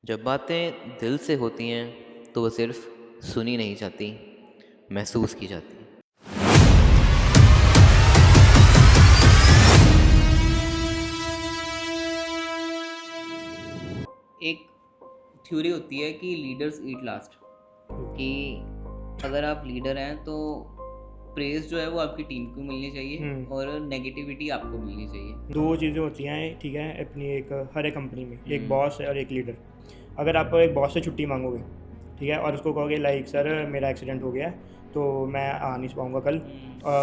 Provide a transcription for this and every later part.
जब बातें दिल से होती हैं तो वो सिर्फ सुनी नहीं जाती, महसूस की जाती हैं। एक थ्योरी होती है कि लीडर्स ईट लास्ट, कि अगर आप लीडर हैं तो प्रेज जो है वो आपकी टीम को मिलनी चाहिए और नेगेटिविटी आपको मिलनी चाहिए। दो चीज़ें होती हैं, ठीक है, अपनी एक हर एक कंपनी में एक बॉस है और एक लीडर। अगर आप एक बॉस से छुट्टी मांगोगे, ठीक है, और उसको कहोगे लाइक सर मेरा एक्सीडेंट हो गया है तो मैं आ नहीं पाऊँगा कल,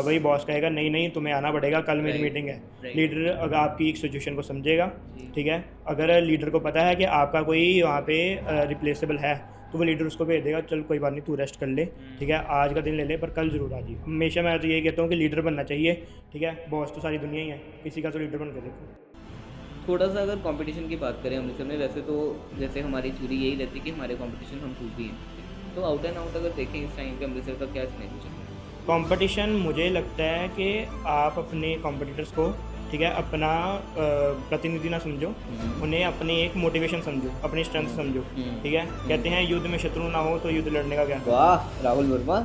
वही बॉस कहेगा नहीं नहीं तुम्हें आना पड़ेगा, कल मेरी राइट, मीटिंग है। राइट। लीडर अगर आपकी एक सिचुएशन को समझेगा, जी। ठीक है, अगर लीडर को पता है कि आपका कोई वहाँ पे रिप्लेसेबल है तो वो लीडर उसको भेज देगा, चल कोई बात नहीं तू रेस्ट कर ले, ठीक है, आज का दिन ले ले पर कल ज़रूर आ जाइए। हमेशा मैं तो यही कहता हूँ कि लीडर बनना चाहिए, ठीक है, बॉस तो सारी दुनिया ही है, किसी का तो लीडर बन के देखो। थोड़ा सा अगर कंपटीशन की बात करें अमृतसर में, वैसे तो जैसे हमारी थ्योरी यही रहती है कि हमारे कंपटीशन हम खुद भी हैं, तो आउट एंड आउट अगर देखें इस टाइम पे अमृतसर का क्या सिनेरियो चल रहा है? कंपटीशन मुझे लगता है कि आप अपने कॉम्पिटिटर्स को, ठीक है, अपना प्रतिनिधि ना समझो, उन्हें अपनी एक मोटिवेशन समझो, अपनी स्ट्रेंथ समझो, ठीक है। कहते हैं युद्ध में शत्रु ना हो तो युद्ध लड़ने का क्या। वाह राहुल वर्मा।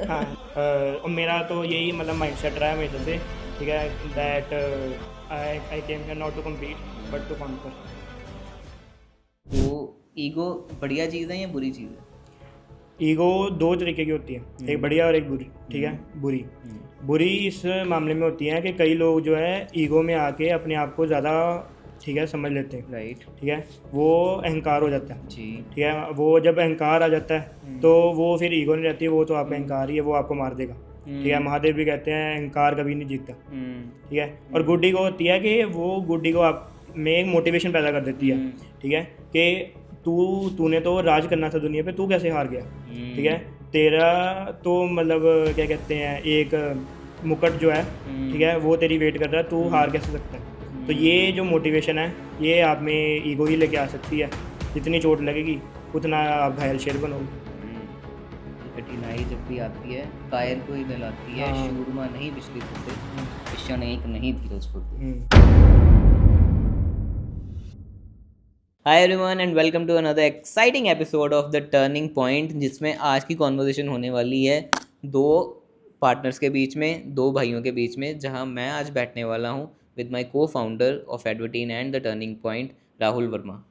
हाँ, और मेरा तो यही मतलब माइंड सेट रहा है हमेशा से, ठीक है, that I came here not to compete but to conquer. तो ईगो बढ़िया चीज़ है या बुरी चीज़ है? ईगो दो तरीके की होती है, एक बढ़िया और एक बुरी, ठीक है। बुरी बुरी इस मामले में होती है कि कई लोग जो है ईगो में आके अपने आप को ज़्यादा, ठीक है, समझ लेते हैं, राइट। ठीक है, वो अहंकार हो जाता है, जी। ठीक है। वो जब अहंकार आ जाता है तो वो फिर ईगो नहीं रहती, वो तो आपका अहंकार ही है, वो आपको मार देगा, ठीक है। महादेव भी कहते हैं अहंकार कभी नहीं जीतता, ठीक है। और गुड ईगो होती है कि वो गुड ईगो आप में एक मोटिवेशन पैदा कर देती है, ठीक है, कि तूने तो राज करना था दुनिया पे, तू कैसे हार गया, ठीक है। तेरा तो मतलब क्या कहते हैं एक मुकुट जो है, ठीक है, वो तेरी वेट कर रहा है, तू हार कैसे सकता है। तो ये जो मोटिवेशन है ये आप में ईगो ही लेके आ सकती है, जितनी चोट लगेगी उतना आप घायल शेर बनोगे। कठिनाई जब भी आती है कायर को ही दिलाती है, हाँ। शूरमा नहीं विचलित होते, क्षण एक नहीं धीरज होते। Hmm. Hi everyone and welcome to another exciting episode of the turning point, जिसमें आज की कॉन्वर्सेशन होने वाली है दो पार्टनर्स के बीच में, दो भाइयों के बीच में, जहां मैं आज बैठने वाला हूं with my co founder of Advertine and the turning point, Rahul Verma.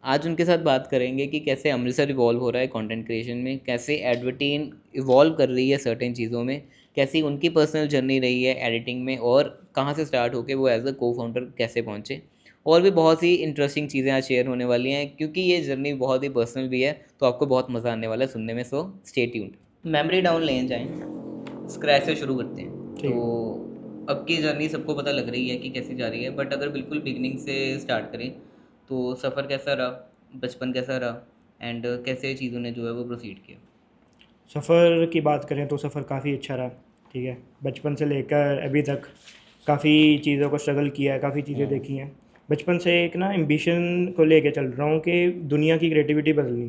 आज उनके साथ बात करेंगे कि कैसे अमृतसर इवॉल्व हो रहा है कंटेंट क्रिएशन में, कैसे एडवर्टीन इवॉल्व कर रही है सर्टेन चीज़ों में, कैसी उनकी पर्सनल जर्नी रही है एडिटिंग में, और कहाँ से स्टार्ट होकर वो एज अ को फाउंडर कैसे पहुँचे। और भी बहुत सी इंटरेस्टिंग चीज़ें आज शेयर होने वाली हैं, क्योंकि ये जर्नी बहुत ही पर्सनल भी है, तो आपको बहुत मज़ा आने वाला है सुनने में। So stay tuned. Memory down lane जाएं, स्क्रैच से शुरू करते हैं। ठीक तो है। अब की जर्नी सबको पता लग रही है कि कैसी जा रही है, बट अगर बिल्कुल बिगनिंग से स्टार्ट करें तो सफ़र कैसा रहा, बचपन कैसा रहा, एंड कैसे चीज़ों ने जो है वो प्रोसीड किया। सफ़र की बात करें तो सफ़र काफ़ी अच्छा रहा, ठीक है। बचपन से लेकर अभी तक काफ़ी चीज़ों को स्ट्रगल किया है, काफ़ी चीज़ें देखी हैं। बचपन से एक ना एम्बिशन को लेके चल रहा हूँ कि दुनिया की क्रिएटिविटी बदलनी,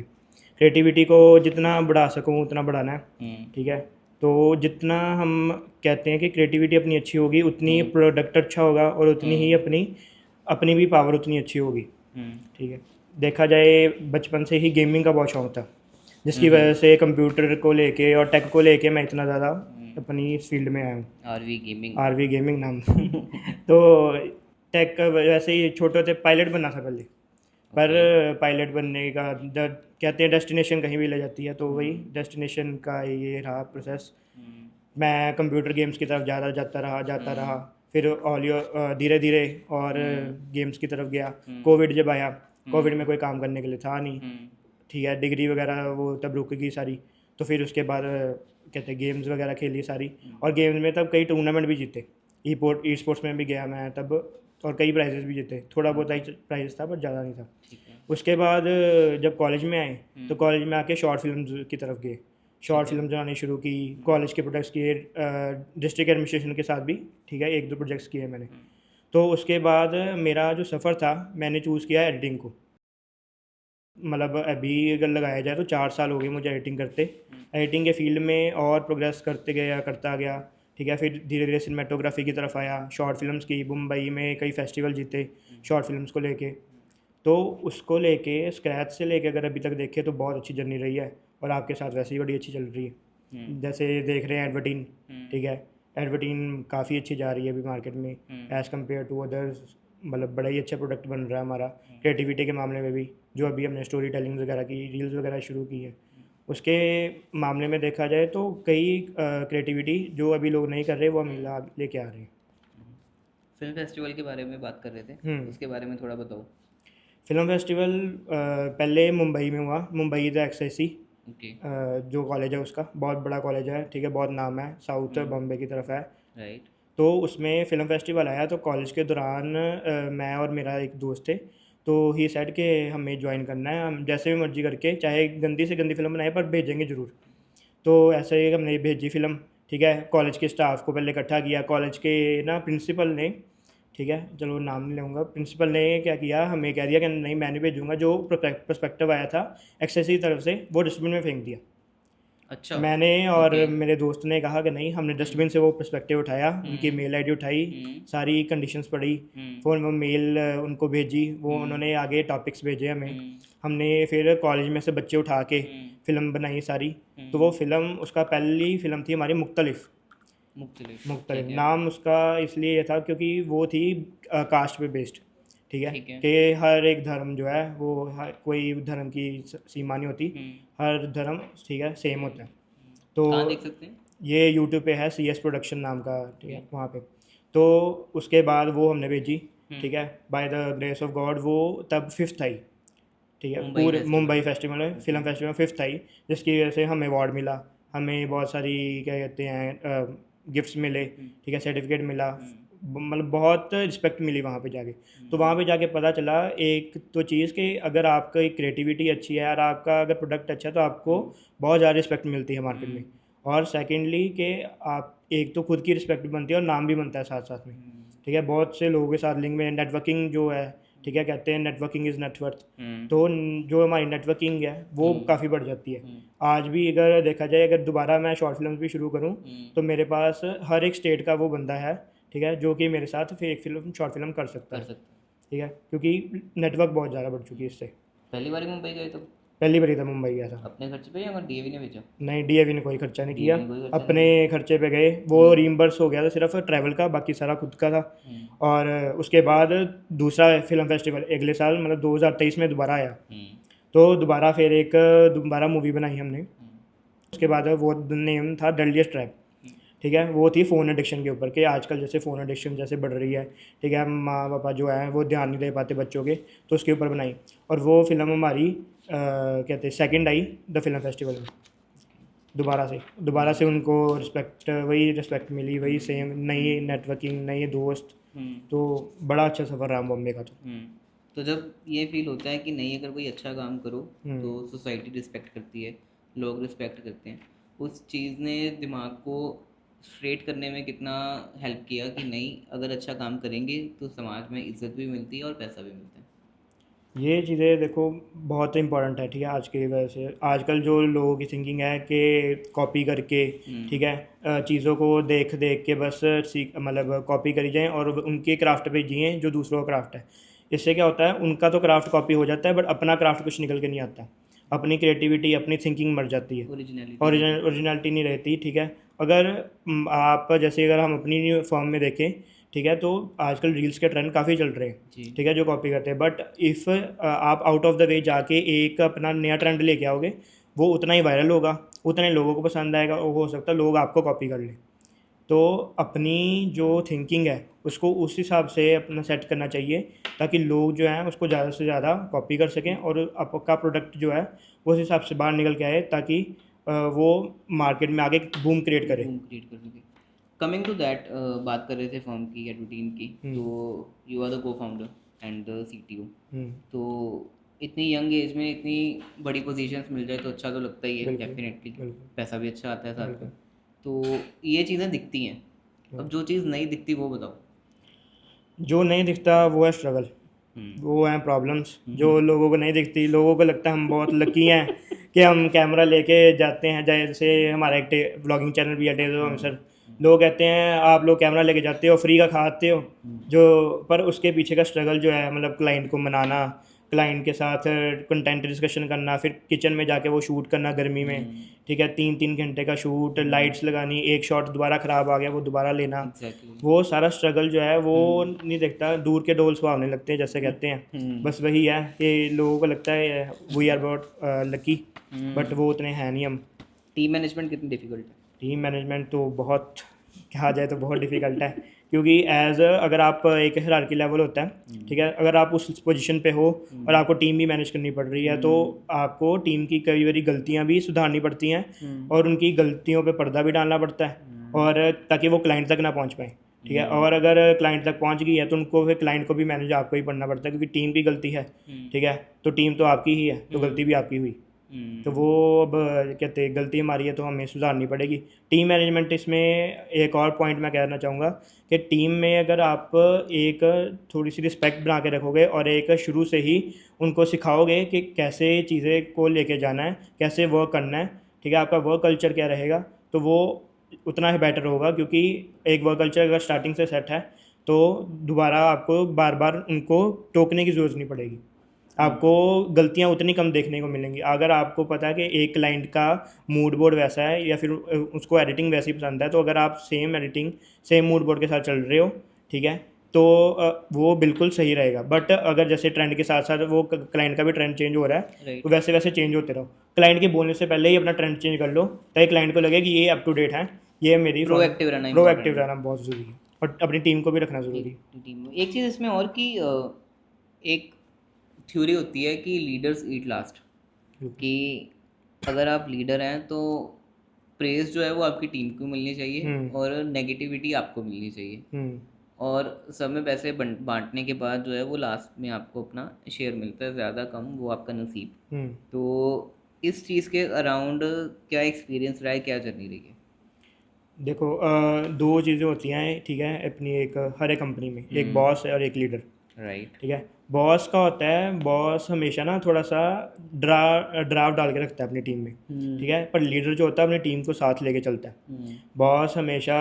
क्रिएटिविटी को जितना बढ़ा सकूँ उतना बढ़ाना है, ठीक है। तो जितना हम कहते हैं कि क्रिएटिविटी अपनी अच्छी होगी उतनी प्रोडक्ट अच्छा होगा और उतनी ही अपनी अपनी भी पावर उतनी अच्छी होगी, ठीक है। देखा जाए बचपन से ही गेमिंग का बहुत शौक था, जिसकी वजह से कंप्यूटर को लेके और टेक को लेके मैं इतना ज़्यादा अपनी इस फील्ड में आया हूँ। आरवी गेमिंग नाम। तो टेक वैसे ही छोटे होते पायलट बनना था पहले, पर पायलट बनने का कहते हैं डेस्टिनेशन कहीं भी ले जाती है, तो वही डेस्टिनेशन का ये रहा प्रोसेस। मैं कंप्यूटर गेम्स की तरफ ज़्यादा जाता रहा, फिर धीरे धीरे और गेम्स की तरफ गया। कोविड जब आया, कोविड में कोई काम करने के लिए था नहीं, ठीक है, डिग्री वगैरह वो तब रुक गई सारी। तो फिर उसके बाद कहते हैं गेम्स वगैरह खेली सारी, और गेम्स में तब कई टूर्नामेंट भी जीते, ई स्पोर्ट्स में भी गया मैं तब, और कई प्राइजेस भी जीते, थोड़ा बहुत ही प्राइजेस था पर ज़्यादा नहीं था। उसके बाद जब कॉलेज में आए तो कॉलेज में आके शॉर्ट फिल्म की तरफ गए, शॉर्ट फिल्म बनानी शुरू की, कॉलेज के प्रोजेक्ट्स किए, डिस्ट्रिक्ट एडमिनिस्ट्रेशन के साथ भी, ठीक है, एक दो प्रोजेक्ट्स किए मैंने। तो उसके बाद मेरा जो सफ़र था, मैंने चूज़ किया एडिटिंग को। मतलब अभी अगर लगाया जाए तो 4 साल हो गए मुझे एडिटिंग करते, एडिटिंग के फील्ड में और प्रोग्रेस करते गया करता गया, ठीक है। फिर धीरे धीरे सिनेमेटोग्राफी की तरफ आया, शॉर्ट फिल्म्स की, मुंबई में कई फेस्टिवल जीते शॉर्ट फिल्म्स को लेके। तो उसको लेके स्क्रैच से लेके अगर अभी तक देखें तो बहुत अच्छी जर्नी रही है, और आपके साथ वैसे ही बड़ी अच्छी चल रही है। जैसे देख रहे हैं एडवर्टीन, ठीक है, एडवर्टीन काफ़ी अच्छी जा रही है अभी मार्केट में एज़ कम्पेयर टू अदर्स, मतलब बड़ा ही अच्छा प्रोडक्ट बन रहा है हमारा क्रिएटिविटी के मामले में भी। जो अभी हमने स्टोरी टेलिंग वगैरह की रील्स वगैरह शुरू की है, उसके मामले में देखा जाए तो कई क्रिएटिविटी जो अभी लोग नहीं कर रहे वो हम लेके आ रहे हैं। फिल्म फेस्टिवल के बारे में बात कर रहे थे, उसके बारे में थोड़ा बताओ। फिल्म फेस्टिवल पहले मुंबई में हुआ, मुंबई द एक्सएससी ओके। जो कॉलेज है उसका बहुत बड़ा कॉलेज है, ठीक है, बहुत नाम है, साउथ बॉम्बे की तरफ है। राइट। तो उसमें फ़िल्म फेस्टिवल आया, तो कॉलेज के दौरान मैं और मेरा एक दोस्त थे, तो ही सेड कि हमें ज्वाइन करना है, हम जैसे भी मर्जी करके चाहे गंदी से गंदी फिल्म बनाए पर भेजेंगे ज़रूर। तो ऐसे ही हमने भेजी फ़िल्म, ठीक है, कॉलेज के स्टाफ को पहले इकट्ठा किया, कॉलेज के ना प्रिंसिपल ने, ठीक है, चलो नाम नहीं लूँगा, प्रिंसिपल ने क्या किया, हमें कह दिया कि नहीं मैं नहीं भेजूँगा, जो पर्सपेक्टिव आया था एक्सेस की तरफ से वो डस्टबिन में फेंक दिया। अच्छा। मैंने और ओके। मेरे दोस्त ने कहा कि नहीं, हमने डस्टबिन से वो पर्सपेक्टिव उठाया, उनकी मेल आईडी उठाई, सारी कंडीशंस पढ़ी, फ़ोन में मेल उनको भेजी, वो उन्होंने आगे टॉपिक्स भेजे हमें, हमने फिर कॉलेज में से बच्चे उठा के फ़िल्म बनाई सारी। तो वो फ़िल्म, उसका पहली फ़िल्म थी हमारी मुख्तलिफ। मुख्तलिफ नाम उसका इसलिए ये था क्योंकि वो थी कास्ट पे बेस्ड, ठीक है, कि हर एक धर्म जो है वो कोई धर्म की सीमा नहीं होती, हर धर्म, ठीक है, सेम होता है। तो कहाँ देख सकते हैं? ये यूट्यूब पे है, CS प्रोडक्शन नाम का, ठीक है, वहाँ पे। तो उसके बाद वो हमने भेजी, ठीक है, by the grace of God वो तब 5th आई, ठीक है, पूरे मुंबई फेस्टिवल में, फिल्म फेस्टिवल में 5th आई, जिसकी वजह से हमें अवार्ड मिला, हमें बहुत सारी क्या कहते हैं गिफ्ट्स मिले, ठीक है, सर्टिफिकेट मिला, मतलब बहुत रिस्पेक्ट मिली वहाँ पे जाके। तो वहाँ पे जाके पता चला एक तो चीज़ कि अगर आपकी क्रिएटिविटी अच्छी है और आपका अगर प्रोडक्ट अच्छा है तो आपको बहुत ज़्यादा रिस्पेक्ट मिलती है मार्केट में, और सेकेंडली कि आप एक तो खुद की रिस्पेक्ट भी बनती है और नाम भी बनता है साथ साथ में, ठीक है, बहुत से लोगों के साथ लिंक में नेटवर्किंग जो है, ठीक है, कहते हैं नेटवर्किंग इज़ नेटवर्थ। तो जो हमारी नेटवर्किंग है वो काफ़ी बढ़ जाती है। आज भी अगर देखा जाए, अगर दोबारा मैं शॉर्ट फिल्म भी शुरू करूँ तो मेरे पास हर एक स्टेट का वो बंदा है, ठीक है, जो कि मेरे साथ फिर एक फिल्म शॉर्ट फिल्म कर सकता है, ठीक है, क्योंकि नेटवर्क बहुत ज़्यादा बढ़ चुकी है इससे। पहली बार मुंबई गए तो? पहली बार था मुंबई गया था। अपने खर्चे पे या डीएवी ने भेजा? नहीं, DAV ने कोई खर्चा नहीं किया, DAV ने कोई खर्चा अपने खर्चे पे गए, वो रीइंबर्स हो गया था सिर्फ ट्रैवल का, बाकी सारा खुद का था। और उसके बाद दूसरा फिल्म फेस्टिवल अगले साल मतलब 2023 में दोबारा आया, तो दोबारा फिर एक दोबारा मूवी बनाई हमने। उसके बाद वो नेम था डर्लिएस्ट ट्रैप, ठीक है, वो थी फ़ोन एडिक्शन के ऊपर, कि आजकल जैसे फ़ोन एडिक्शन जैसे बढ़ रही है, ठीक है, माँ पापा जो है वो ध्यान नहीं दे पाते बच्चों के, तो उसके ऊपर बनाई, और वो फिल्म हमारी कहते हैं second I the film festival में। दोबारा से उनको वही रिस्पेक्ट मिली, वही सेम नई नेटवर्किंग, नए दोस्त, तो बड़ा अच्छा सफ़र रहा बॉम्बे का। तो जब ये फील होता है कि नहीं, अगर कोई अच्छा काम करो तो सोसाइटी रिस्पेक्ट करती है, लोग रिस्पेक्ट करते हैं, उस चीज़ ने दिमाग को स्ट्रेट करने में कितना हेल्प किया कि नहीं, अगर अच्छा काम करेंगे तो समाज में इज्जत भी मिलती है और पैसा भी मिलता है। ये चीज़ें देखो बहुत इंपॉर्टेंट है, ठीक है, आज की वजह से आजकल जो लोगों की थिंकिंग है कि कॉपी करके, ठीक है, चीज़ों को देख देख के बस सीख, मतलब कॉपी करी जाएं और उनके क्राफ्ट पे जिएँ जो दूसरों का क्राफ्ट है। इससे क्या होता है, उनका तो क्राफ्ट कॉपी हो जाता है बट अपना क्राफ्ट कुछ निकल के नहीं आता, अपनी क्रिएटिविटी, अपनी थिंकिंग मर जाती है, ओरिजिनलिटी नहीं रहती, ठीक है। अगर आप जैसे अगर हम अपनी फॉर्म में देखें, ठीक है, तो आजकल रील्स के ट्रेंड काफ़ी चल रहे हैं, ठीक है, जो कॉपी करते हैं, बट इफ़ आप आउट ऑफ द वे जाके एक अपना नया ट्रेंड लेके आओगे, वो उतना ही वायरल होगा, उतने लोगों को पसंद आएगा, और हो सकता है लोग आपको कॉपी कर लें। तो अपनी जो थिंकिंग है उसको उस हिसाब से अपना सेट करना चाहिए, ताकि लोग जो हैं उसको ज़्यादा से ज़्यादा कॉपी कर सकें और आपका प्रोडक्ट जो है उस हिसाब से बाहर निकल के आए, ताकि वो मार्केट में आगे बूम क्रिएट करे। कमिंग टू दैट, बात कर रहे थे फर्म की, एडवर्टीन की, तो यू आर द को फाउंडर एंड द CTO, तो इतनी यंग एज में इतनी बड़ी पोजीशंस मिल जाए तो अच्छा तो लगता ही है, डेफिनेटली पैसा भी अच्छा आता है साथ में, तो ये चीज़ें दिखती हैं। अब जो चीज़ नहीं दिखती वो बताओ। जो नहीं दिखता वो है स्ट्रगल, वो हैं प्रॉब्लम्स जो लोगों को नहीं दिखती। लोगों को लगता है हम बहुत लकी हैं कि हम कैमरा लेके जाते हैं, जैसे हमारा एक व्लॉगिंग चैनल भी है डेज़ो हम सर, लोग कहते हैं आप लोग कैमरा लेके जाते हो, फ्री का खाते हो, जो पर उसके पीछे का स्ट्रगल जो है, मतलब क्लाइंट को मनाना, क्लाइंट के साथ कंटेंट डिस्कशन करना, फिर किचन में जाके वो शूट करना गर्मी में, ठीक है, 3-3 घंटे का शूट, लाइट्स लगानी, एक शॉट दोबारा ख़राब आ गया वो दोबारा लेना, एग्जैक्टली। वो सारा स्ट्रगल जो है वो नहीं देखता, दूर के डोल सुहावने लगते हैं जैसे कहते हैं। बस वही है कि लोगों को लगता है we are about lucky, but वो उतने हैं नहीं हम। टीम मैनेजमेंट कितनी डिफिकल्ट है? टीम मैनेजमेंट तो बहुत, कहा जाए तो बहुत डिफ़िकल्ट है, क्योंकि अगर आप एक हायरार्की लेवल होता है, ठीक है, अगर आप उस पोजीशन पे हो और आपको टीम भी मैनेज करनी पड़ रही है, तो आपको टीम की कई बारी गलतियां भी सुधारनी पड़ती हैं और उनकी गलतियों पे पर्दा भी डालना पड़ता है, और ताकि वो क्लाइंट तक ना पहुंच पाए, ठीक है। और अगर क्लाइंट तक पहुंच गई है तो उनको फिर क्लाइंट को भी मैनेज आपको ही पढ़ना पड़ता है, क्योंकि टीम की गलती है, ठीक है, तो टीम तो आपकी ही है, तो गलती भी आपकी हुई, तो वो अब कहते हैं गलती हमारी है तो हमें सुधारनी पड़ेगी। टीम मैनेजमेंट, इसमें एक और पॉइंट मैं कहना चाहूँगा कि टीम में अगर आप एक थोड़ी सी रिस्पेक्ट बना के रखोगे और एक शुरू से ही उनको सिखाओगे कि कैसे चीज़ें को लेके जाना है, कैसे वर्क करना है, ठीक है, आपका वर्क कल्चर क्या रहेगा, तो वो उतना ही बेटर होगा, क्योंकि एक वर्क कल्चर अगर स्टार्टिंग से सेट है तो दोबारा आपको बार बार उनको टोकने की ज़रूरत नहीं पड़ेगी, आपको गलतियां उतनी कम देखने को मिलेंगी। अगर आपको पता है कि एक क्लाइंट का मूड बोर्ड वैसा है या फिर उसको एडिटिंग वैसी पसंद है, तो अगर आप same editing same mood board के साथ चल रहे हो, ठीक है, तो वो बिल्कुल सही रहेगा। बट अगर जैसे ट्रेंड के साथ साथ वो क्लाइंट का भी ट्रेंड चेंज हो रहा है, तो वैसे वैसे चेंज होते रहो। क्लाइंट के बोलने से पहले ही अपना ट्रेंड चेंज कर लो, ताकि क्लाइंट को लगे कि ये अप टू डेट है, ये मेरी प्रोएक्टिव रहना प्रोएक्टिव रहना बहुत ज़रूरी है, और अपनी टीम को भी रखना ज़रूरी है। टीम में एक चीज़ इसमें और कि एक थ्योरी होती है कि लीडर्स ईट लास्ट, कि अगर आप लीडर हैं तो प्रेज जो है वो आपकी टीम को मिलनी चाहिए और नेगेटिविटी आपको मिलनी चाहिए, और सब में पैसे बांटने के बाद जो है वो लास्ट में आपको अपना शेयर मिलता है, ज़्यादा कम वो आपका नसीब। तो इस चीज़ के अराउंड क्या एक्सपीरियंस रहा है, क्या जर्नी रही है? देखो, दो चीज़ें होती हैं, ठीक है, अपनी एक हर एक कंपनी में एक बॉस है और एक लीडर, राइट। ठीक है। बॉस का होता है, बॉस हमेशा ना थोड़ा सा ड्राफ्ट डाल के रखता है अपनी टीम में, ठीक है, पर लीडर जो होता है अपनी टीम को साथ लेके चलता है। बॉस हमेशा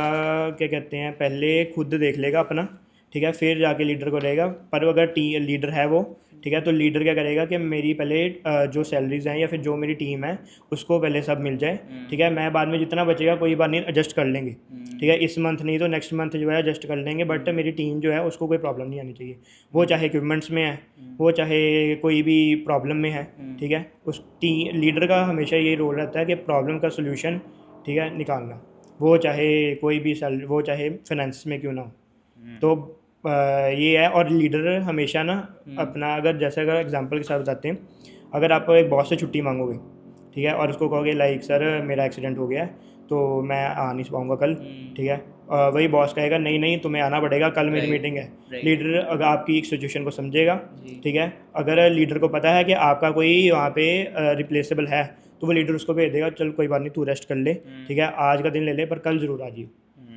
क्या कहते हैं, पहले खुद देख लेगा अपना, ठीक है, फिर जाके लीडर को रहेगा। पर अगर लीडर है वो, ठीक है, तो लीडर क्या करेगा कि मेरी पहले जो सैलरीज हैं या फिर जो मेरी टीम है उसको पहले सब मिल जाए, ठीक है, मैं बाद में जितना बचेगा कोई बात नहीं, एडजस्ट कर लेंगे, ठीक है, इस मंथ नहीं तो नेक्स्ट मंथ जो है एडजस्ट कर लेंगे, बट मेरी टीम जो है उसको कोई प्रॉब्लम नहीं आनी चाहिए, वो चाहे इक्विपमेंट्स में है, वो चाहे कोई भी प्रॉब्लम में है, ठीक है। उस लीडर का हमेशा यही रोल रहता है कि प्रॉब्लम का सोल्यूशन, ठीक है, निकालना, वो चाहे कोई भी वो चाहे फाइनेंस में क्यों ना हो। तो ये है। और लीडर हमेशा ना अपना, अगर एग्जांपल के साथ बताते हैं, अगर आप एक बॉस से छुट्टी मांगोगे, ठीक है, और उसको कहोगे लाइक सर मेरा एक्सीडेंट हो गया है तो मैं आ नहीं पाऊँगा कल, ठीक है, वही बॉस कहेगा नहीं नहीं तुम्हें आना पड़ेगा, कल मेरी मीटिंग है। लीडर अगर आपकी एक सिचुएशन को समझेगा, ठीक है, अगर लीडर को पता है कि आपका कोई वहाँ पे रिप्लेसेबल है, तो वो लीडर उसको भेज देगा, चल कोई बात नहीं तू रेस्ट कर ले, ठीक है, आज का दिन ले ले पर कल ज़रूर आ जाइए,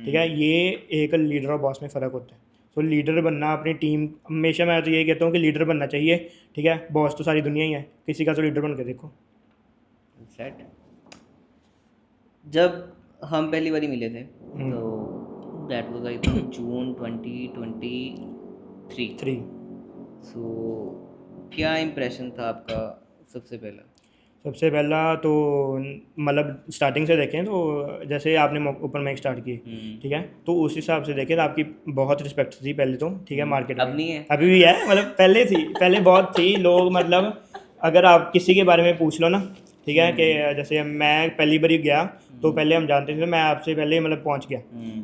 ठीक है। ये एक लीडर और बॉस में फ़र्क होता है। तो लीडर बनना अपनी टीम, हमेशा मैं तो यही कहता हूँ कि लीडर बनना चाहिए, ठीक है, बॉस तो सारी दुनिया ही है, किसी का तो लीडर बन के देखो। सेट। जब हम पहली बारी मिले थे तो दैट वाज आई थिंक जून 2023। सो क्या इम्प्रेशन था आपका सबसे पहला? सबसे पहला तो मतलब स्टार्टिंग से देखें तो जैसे आपने ओपन माइक स्टार्ट की, ठीक है, तो उस हिसाब से देखें तो आपकी बहुत रिस्पेक्ट थी पहले तो, ठीक है, मार्केट में। अब नहीं है? अभी भी है, मतलब पहले थी, पहले बहुत थी, लोग मतलब अगर आप किसी के बारे में पूछ लो ना, ठीक है, कि जैसे मैं पहली बार गया तो पहले हम जानते थे, मैं आपसे पहले मतलब पहुंच गया,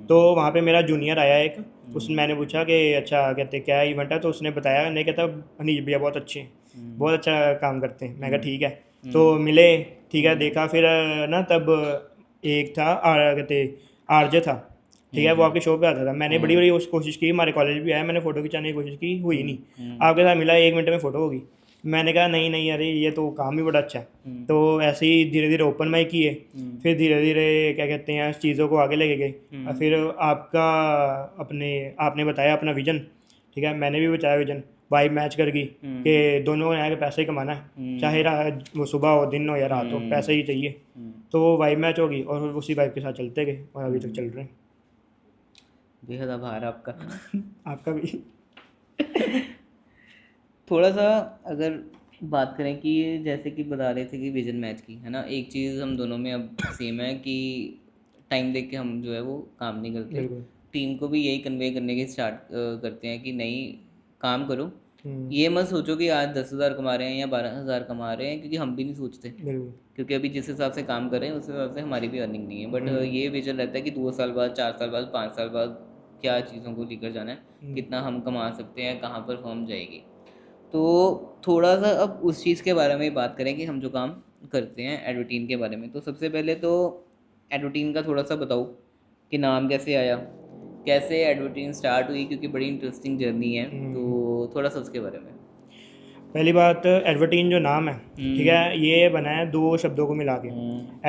तो वहाँ पे मेरा जूनियर आया एक, उसने, मैंने पूछा कि अच्छा कहते क्या इवेंट है, तो उसने बताया, नहीं कहता अनीश भैया बहुत अच्छे हैं, बहुत अच्छा काम करते हैं। मैं कहा ठीक है, तो मिले, ठीक है, देखा, फिर ना तब एक था कहते आरजे था, ठीक है, वो आपके शो पे आता था, मैंने बड़ी बड़ी कोशिश की, हमारे कॉलेज भी आया, मैंने फ़ोटो खिंचाने की कोशिश की, हुई नहीं, आपके साथ मिला 1 मिनट में फ़ोटो होगी, मैंने कहा नहीं नहीं अरे ये तो काम ही बड़ा अच्छा है। तो ऐसे ही धीरे धीरे ओपन माइक किए, फिर धीरे धीरे क्या कहते हैं चीज़ों को आगे लेके गए, फिर आपने बताया अपना विजन, ठीक है, मैंने भी बताया विजन, वाइब मैच कर गई कि दोनों यहाँ के पैसे ही कमाना है, चाहे वो सुबह हो, दिन हो या रात हो, पैसे ही चाहिए, तो वो वाइब मैच होगी और उसी वाइब के साथ चलते गए और अभी तक चल रहे हैं। बेहद आभार आपका। आपका भी। थोड़ा सा अगर बात करें कि जैसे कि बता रहे थे कि विजन मैच की है ना, एक चीज़ हम दोनों में अब सेम है कि टाइम देख के हम जो है वो काम नहीं करते। बिल्कुल। टीम को भी यही कन्वे करने की स्टार्ट करते हैं कि नहीं, काम करो, ये मत सोचो कि आज 10,000 कमा रहे हैं या 12,000 कमा रहे हैं, क्योंकि हम भी नहीं सोचते, बिल्कुल। क्योंकि अभी जिस हिसाब से काम कर रहे हैं उस हिसाब से हमारी भी अर्निंग नहीं है। बट ये विजन रहता है कि 2 साल बाद, 4 साल बाद, 5 साल बाद क्या चीज़ों को लेकर जाना है, कितना हम कमा सकते हैं, कहाँ पर फर्म जाएगी। तो थोड़ा सा अब उस चीज़ के बारे में बात करें कि हम जो काम करते हैं एडवर्टीन के बारे में। तो सबसे पहले तो एडवर्टीन का थोड़ा सा बताओ कि नाम कैसे आया, कैसे एडवर्टीन स्टार्ट हुई, क्योंकि बड़ी इंटरेस्टिंग जर्नी है, तो थोड़ा सा उसके बारे में। पहली बात, एडवर्टीन जो नाम है, ठीक है, ये बना है दो शब्दों को मिला के,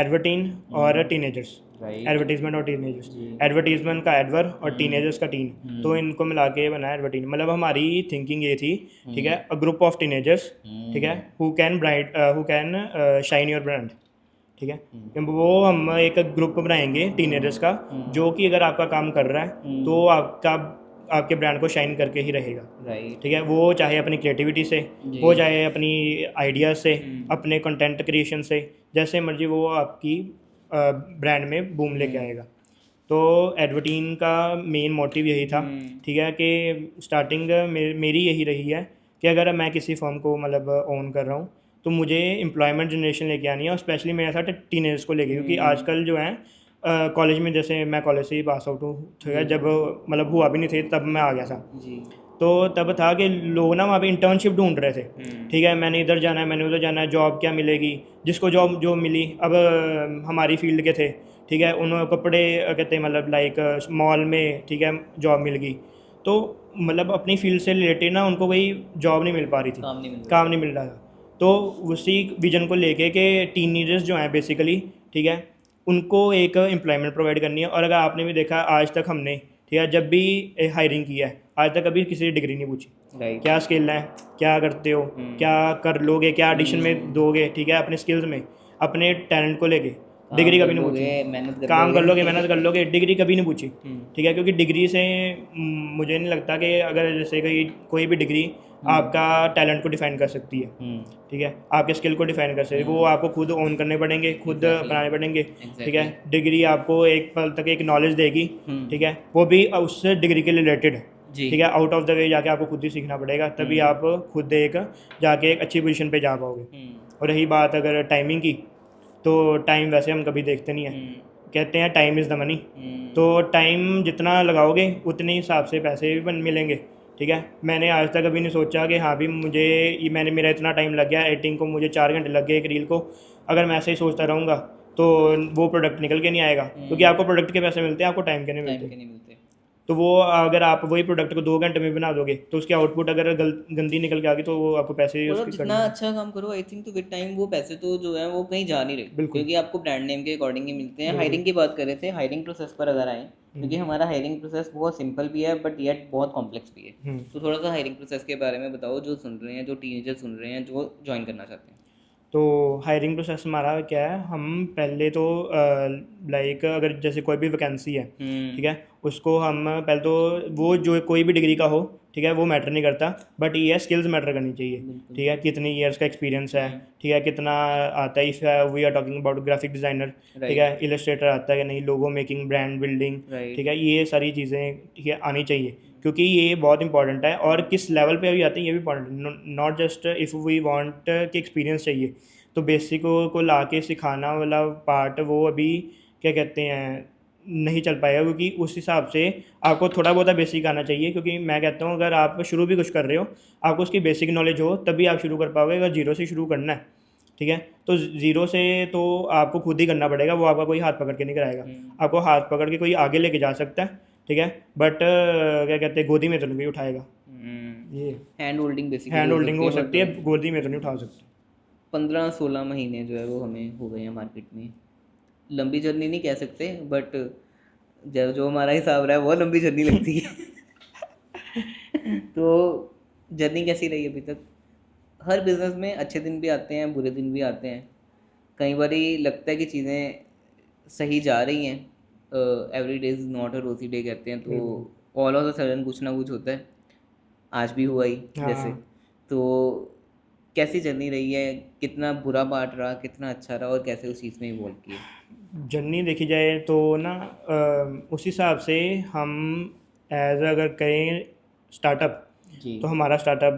एडवर्टीन और टीनेजर्स। राइट। एडवर्टीजमेंट और टीनेजर्स, एडवर्टीजमेंट का एडवर और टीनेजर्स का टीन, तो इनको मिला के बना है एडवर्टीन। मतलब हमारी थिंकिंग ये थी, ठीक है, अ ग्रुप ऑफ टीनेजर्स, ठीक है, who can shine your brand, ठीक है। वो हम एक ग्रुप बनाएंगे टीनेजर्स का, जो कि अगर आपका काम कर रहा है तो आपके ब्रांड को शाइन करके ही रहेगा, राइट। ठीक है। वो चाहे अपनी क्रिएटिविटी से, वो चाहे अपनी आइडियाज़ से, अपने कंटेंट क्रिएशन से, जैसे मर्जी वो आपकी ब्रांड में बूम लेके आएगा। तो एडवर्टीन का मेन मोटिव यही था, ठीक है, कि स्टार्टिंग मेरी यही रही है कि अगर मैं किसी फर्म को मतलब ओन कर रहा हूँ तो मुझे एम्प्लॉयमेंट जनरेशन लेके आनी है, और स्पेशली मेरे साथ टीनेजर्स को लेके, क्योंकि आजकल जो है कॉलेज में, जैसे मैं कॉलेज से ही पास आउट हूँ, ठीक है, जब मतलब हुआ भी नहीं थे तब मैं आ गया था। जी। तो तब था कि लोग ना वहाँ पे इंटर्नशिप ढूंढ रहे थे, ठीक है, मैंने इधर जाना है, मैंने उधर जाना है, जॉब क्या मिलेगी, जिसको जॉब जो मिली, अब हमारी फील्ड के थे, ठीक है, उन्होंने कपड़े कहते हैं मतलब लाइक मॉल में, ठीक है, जॉब मिल गई। तो मतलब अपनी फील्ड से रिलेटेड ना उनको कोई जॉब नहीं मिल पा रही थी, काम नहीं मिल रहा था। तो उसी विजन को लेके कि टीनेजर्स जो हैं बेसिकली, ठीक है, उनको एक एम्प्लॉयमेंट प्रोवाइड करनी है। और अगर आपने भी देखा आज तक हमने, ठीक है, जब भी हायरिंग की है आज तक कभी किसी डिग्री नहीं पूछी, राइट। क्या स्किल है, क्या करते हो, क्या कर लोगे, क्या एडिशन में दोगे, ठीक है, अपने स्किल्स में, अपने टैलेंट को लेके डिग्री कभी नहीं पूछी। मेहनत काम कर लोगे, मेहनत कर कर लोगे, डिग्री कभी नहीं पूछी, ठीक है, क्योंकि डिग्री से मुझे नहीं लगता कि अगर जैसे कोई भी डिग्री आपका टैलेंट को डिफाइन कर सकती है, ठीक है, आपके स्किल को डिफाइन कर सकती है, वो आपको खुद ओन करने पड़ेंगे, खुद अपनाने पड़ेंगे, ठीक है। डिग्री आपको एक पल तक एक नॉलेज देगी, ठीक है, वो भी उस डिग्री के रिलेटेड, जी। ठीक है, आउट ऑफ द वे जाके आपको खुद ही सीखना पड़ेगा, तभी आप खुद एक जाके एक अच्छी पोजीशन पे जा पाओगे। और रही बात अगर टाइमिंग की, तो टाइम वैसे हम कभी देखते नहीं हैं, कहते हैं टाइम इज़ द मनी। तो टाइम जितना लगाओगे उतने हिसाब से पैसे भी मिलेंगे, ठीक है। मैंने आज तक कभी नहीं सोचा कि हाँ भी मैंने मेरा इतना टाइम लग गया एडिटिंग को, मुझे 4 घंटे लग गए एक रील को, अगर मैं ऐसे ही सोचता रहूँगा तो वो प्रोडक्ट निकल के नहीं आएगा, क्योंकि आपको प्रोडक्ट के पैसे मिलते हैं, आपको टाइम के नहीं मिलते। तो वो अगर आप वही प्रोडक्ट को 2 घंटे में बना दोगे तो उसकी आउटपुट अगर गंदी निकल के आ गई तो वो आपको पैसे और जितना अच्छा काम करो, आई थिंक तो विद टाइम वो पैसे तो जो है वो कहीं जा नहीं रहे, बिल्कुल। क्योंकि आपको ब्रांड नेम के अकॉर्डिंग ही मिलते हैं। हायरिंग की बात कर रहे थे, हायरिंग प्रोसेस पर अगर आए, क्योंकि हमारा हायरिंग प्रोसेस बहुत सिंपल भी है बट येट बहुत कॉम्प्लेक्स भी है। तो थोड़ा सा हायरिंग प्रोसेस के बारे में बताओ, जो सुन रहे हैं, जो टीनेजर सुन रहे हैं, जो ज्वाइन करना चाहते हैं। तो हायरिंग प्रोसेस हमारा क्या है, हम पहले तो लाइक अगर जैसे कोई भी वैकेंसी है, ठीक है, उसको हम पहले तो वो जो कोई भी डिग्री का हो, ठीक है, वो मैटर नहीं करता, बट ये स्किल्स मैटर करनी चाहिए, ठीक है, कितनी ईयर्स का एक्सपीरियंस है, ठीक है, कितना आता है, if we are talking about graphic designer, ठीक है, इलस्ट्रेटर आता है कि नहीं, लोगो मेकिंग, ब्रांड बिल्डिंग, ठीक है, ये सारी चीज़ें, ठीक है, आनी चाहिए, क्योंकि ये बहुत इंपॉर्टेंट है। और किस लेवल पे अभी आते हैं ये भी important, not just if we want कि एक्सपीरियंस चाहिए, तो बेसिक को ला के सिखाना वाला पार्ट वो अभी क्या कहते हैं नहीं चल पाएगा, क्योंकि उस हिसाब से आपको थोड़ा बहुत बेसिक आना चाहिए। क्योंकि मैं कहता हूँ अगर आप शुरू भी कुछ कर रहे हो, आपको उसकी बेसिक नॉलेज हो तभी आप शुरू कर पाओगे। अगर जीरो से शुरू करना है, ठीक है, तो ज़ीरो से तो आपको खुद ही करना पड़ेगा, वो आपका कोई हाथ पकड़ के नहीं कराएगा। आपको हाथ पकड़ के कोई आगे लेके जा सकता है, ठीक है, बट क्या कहते हैं गोदी में तो नहीं उठाएगा। ये hand holding basically hand holding हो सकती है, गोदी में तो नहीं उठा सकते। 15-16 महीने जो है वो हमें हो गए हैं मार्केट में। लंबी जर्नी नहीं कह सकते, बट जो हमारा हिसाब रहा है वो लंबी जर्नी लगती है। तो जर्नी कैसी रही अभी तक? हर बिज़नेस में अच्छे दिन भी आते हैं, बुरे दिन भी आते हैं। कई बार लगता है कि चीज़ें सही जा रही हैं, every day is not a रोज़ी डे कहते हैं, तो ऑल ऑफ द सडन कुछ ना कुछ होता है। आज भी हुआ ही जैसे। तो कैसी जर्नी रही है, कितना बुरा पार्ट रहा, कितना अच्छा रहा, और कैसे उस चीज़ में इवॉल्व किए? जर्नी देखी जाए तो ना उस हिसाब से हम एज अगर कहें स्टार्टअप, जी। तो हमारा स्टार्टअप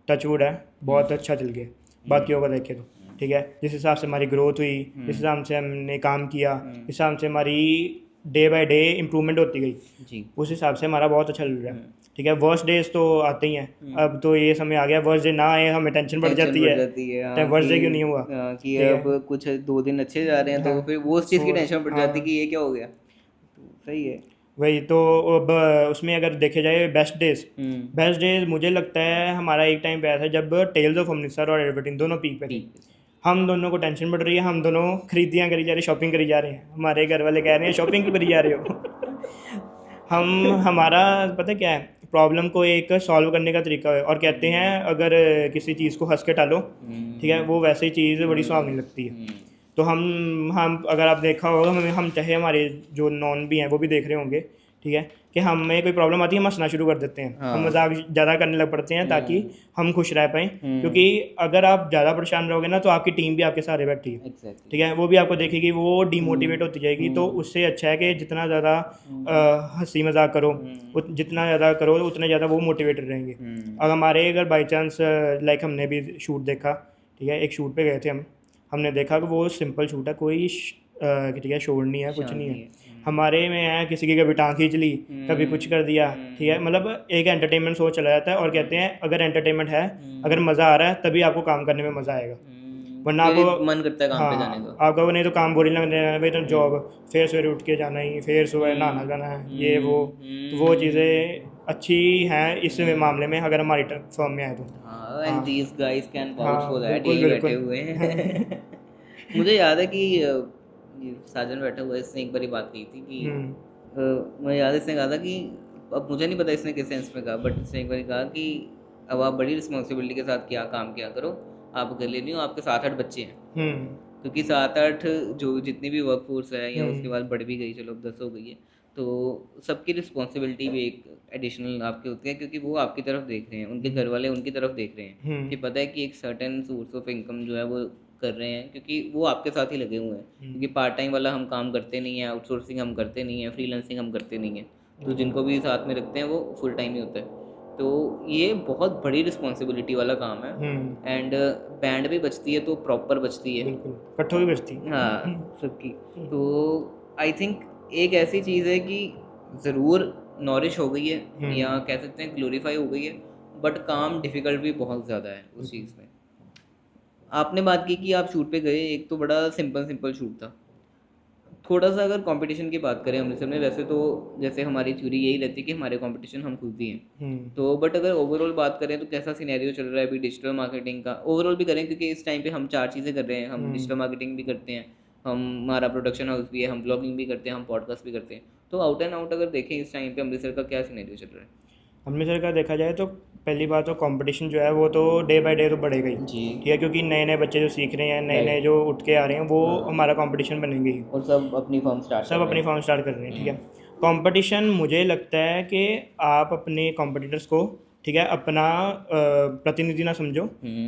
टचवुड है, बहुत अच्छा चल गया बाकियों को देखे तो। ठीक है, जिस हिसाब से हमारी ग्रोथ हुई, जिस हिसाब से हमने काम किया, जिस हिसाब से हमारी डे बाय डे इम्प्रूवमेंट होती गई, जी। उस हिसाब से हमारा बहुत अच्छा चल रहा है। ठीक है, वर्स्ट डेज तो आते ही हैं, अब तो ये समय आ गया वर्स्ट डे ना आए हमें टेंशन बढ़ टेंशन जाती बढ़ है, जाती है, हाँ, वर्स्ट डे क्यों नहीं हुआ। कि ठीक है, अब कुछ 2 दिन अच्छे जा रहे हैं तो हाँ, फिर वो उस चीज़ की सो टेंशन बढ़ जाती है कि हाँ, ये क्या हो गया। तो सही है। वही तो। अब उसमें अगर देखे जाए बेस्ट डेज मुझे लगता है हमारा एक टाइम पे आया था जब टेल्स ऑफ अमृतसर और एडवर्टीन दोनों पीक पे थे। ठीक है। हम दोनों को टेंशन बढ़ रही है, हम दोनों खरीदियाँ करी जा रहे, शॉपिंग करी जा रहे हैं, हमारे घर वाले कह रहे हैं शॉपिंग क्यों करी जा रहे हो। हमारा पता क्या है, प्रॉब्लम को एक सॉल्व करने का तरीका है, और कहते हैं अगर किसी चीज़ को हंस के टालो, ठीक है, वो वैसे ही चीज़ बड़ी सुहावनी लगती है। तो हम अगर आप देखा होगा, हम चाहे हमारे जो नॉन भी हैं वो भी देख रहे होंगे, ठीक है, कि हमें कोई प्रॉब्लम आती है हम हंसना शुरू कर देते हैं, हम हाँ। मजाक ज़्यादा करने लग पड़ते हैं ताकि हम खुश रह पाएँ, क्योंकि अगर आप ज़्यादा परेशान रहोगे ना तो आपकी टीम भी आपके सहारे बैठी है। एग्जैक्टली। ठीक है, वो भी आपको देखेगी, वो डीमोटिवेट होती जाएगी। तो उससे अच्छा है कि जितना ज़्यादा हंसी मजाक करो, जितना ज़्यादा करो उतने ज़्यादा वो मोटिवेटेड रहेंगे। अगर हमारे अगर बाई चांस लाइक हमने भी शूट देखा, ठीक है, एक शूट पे गए थे हमने देखा कि वो सिंपल शूट है, कोई ठीक है शोर नहीं है, कुछ नहीं शांति है। है। हमारे में है किसी की कभी टांग खींच ली, कभी कुछ कर दिया, ठीक है, मतलब एक एंटरटेनमेंट सोच चला जाता है, और कहते हैं अगर एंटरटेनमेंट है, अगर मज़ा आ रहा है तभी आपको काम करने में मज़ा आएगा, वरना फिर आपको, मन करता है काम पे जाने हाँ, का। आपका नहीं तो काम बोरिंग लगने लगना, भाई तो जॉब, फिर सवेरे उठ के जाना ही, फिर सुबह नहाना जाना है, ये वो। तो वो चीज़ें अच्छी हैं इस मामले में अगर हमारी फर्म में आए तो। हाँ, एंड हाँ, दीज गाइस कैन वाउच हाँ, फॉर दैट, बिल्कुल यही बैठे बिल्कुल। हुए हाँ, हैं। मुझे याद है कि ये साजन बैठा हुआ है, इसने एक बारी बात की थी कि मुझे याद है इसने कहा था कि, अब मुझे नहीं पता इसने किस सेंस में कहा, बट इसने एक बारी कहा कि अब आप बड़ी रिस्पॉन्सिबिलिटी के साथ क्या काम किया करो, आप अकेले नहीं हो, आपके 7-8 बच्चे हैं। क्योंकि 7-8 जो जितनी भी वर्क फोर्स है, या उसके बाद बढ़ भी गई, चलो अब 10 हो गई है, तो सबकी रिस्पॉन्सिबिलिटी भी एक एडिशनल आपकी होती है, क्योंकि वो आपकी तरफ देख रहे हैं, उनके घर वाले उनकी तरफ देख रहे हैं, कि पता है कि एक सर्टेन सोर्स ऑफ इनकम जो है वो कर रहे हैं, क्योंकि वो आपके साथ ही लगे हुए हैं। क्योंकि पार्ट टाइम वाला हम काम करते नहीं है, आउटसोर्सिंग हम करते नहीं है, फ्रीलांसिंग हम करते नहीं है, तो जिनको भी साथ में रखते हैं वो फुल टाइम ही होता है। तो ये बहुत बड़ी रिस्पॉन्सिबिलिटी वाला काम है। एंड बैंड भी बजती है तो प्रॉपर बजती है। बिल्कुल कट्ठों की बचती। हाँ, सबकी। तो आई थिंक एक ऐसी चीज़ है कि ज़रूर नॉरिश हो गई है, या कह सकते हैं ग्लोरीफाई हो गई है, बट काम डिफ़िकल्ट भी बहुत ज़्यादा है उस चीज़ में। आपने बात की कि आप शूट पे गए, एक तो बड़ा सिंपल शूट था। थोड़ा सा अगर कंपटीशन की बात करें अमृतसर में, वैसे तो जैसे हमारी थ्योरी यही रहती है कि हमारे कंपटीशन हम खुद ही हैं, तो बट अगर ओवरऑल बात करें तो कैसा सिनेरियो चल रहा है अभी डिजिटल मार्केटिंग का, ओवरऑल भी करें, क्योंकि इस टाइम पे हम 4 चीज़ें कर रहे हैं, हम डिजिटल मार्केटिंग भी करते हैं, हमारा प्रोडक्शन हाउस भी है, हम ब्लॉगिंग भी करते हैं, हम पॉडकास्ट भी करते हैं। तो आउट एंड आउट अगर देखें इस टाइम पे अमृतसर का क्या सिनेरियो चल रहा है? अमृतसर का देखा जाए तो पहली बात तो कंपटीशन जो है वो तो डे बाय डे तो बढ़ेगा ही। जी। ठीक है, क्योंकि नए नए बच्चे जो सीख रहे हैं, नए नए राइट। जो उठ के आ रहे हैं, वो हाँ। हमारा कंपटीशन बनेंगे ही। और सब अपनी फॉर्म स्टार्ट कर सब रहे अपनी हैं। फॉर्म स्टार्ट कर रहे हैं। ठीक है, कंपटीशन मुझे लगता है कि आप अपने कॉम्पिटिटर्स को, ठीक है, अपना प्रतिनिधि ना समझो,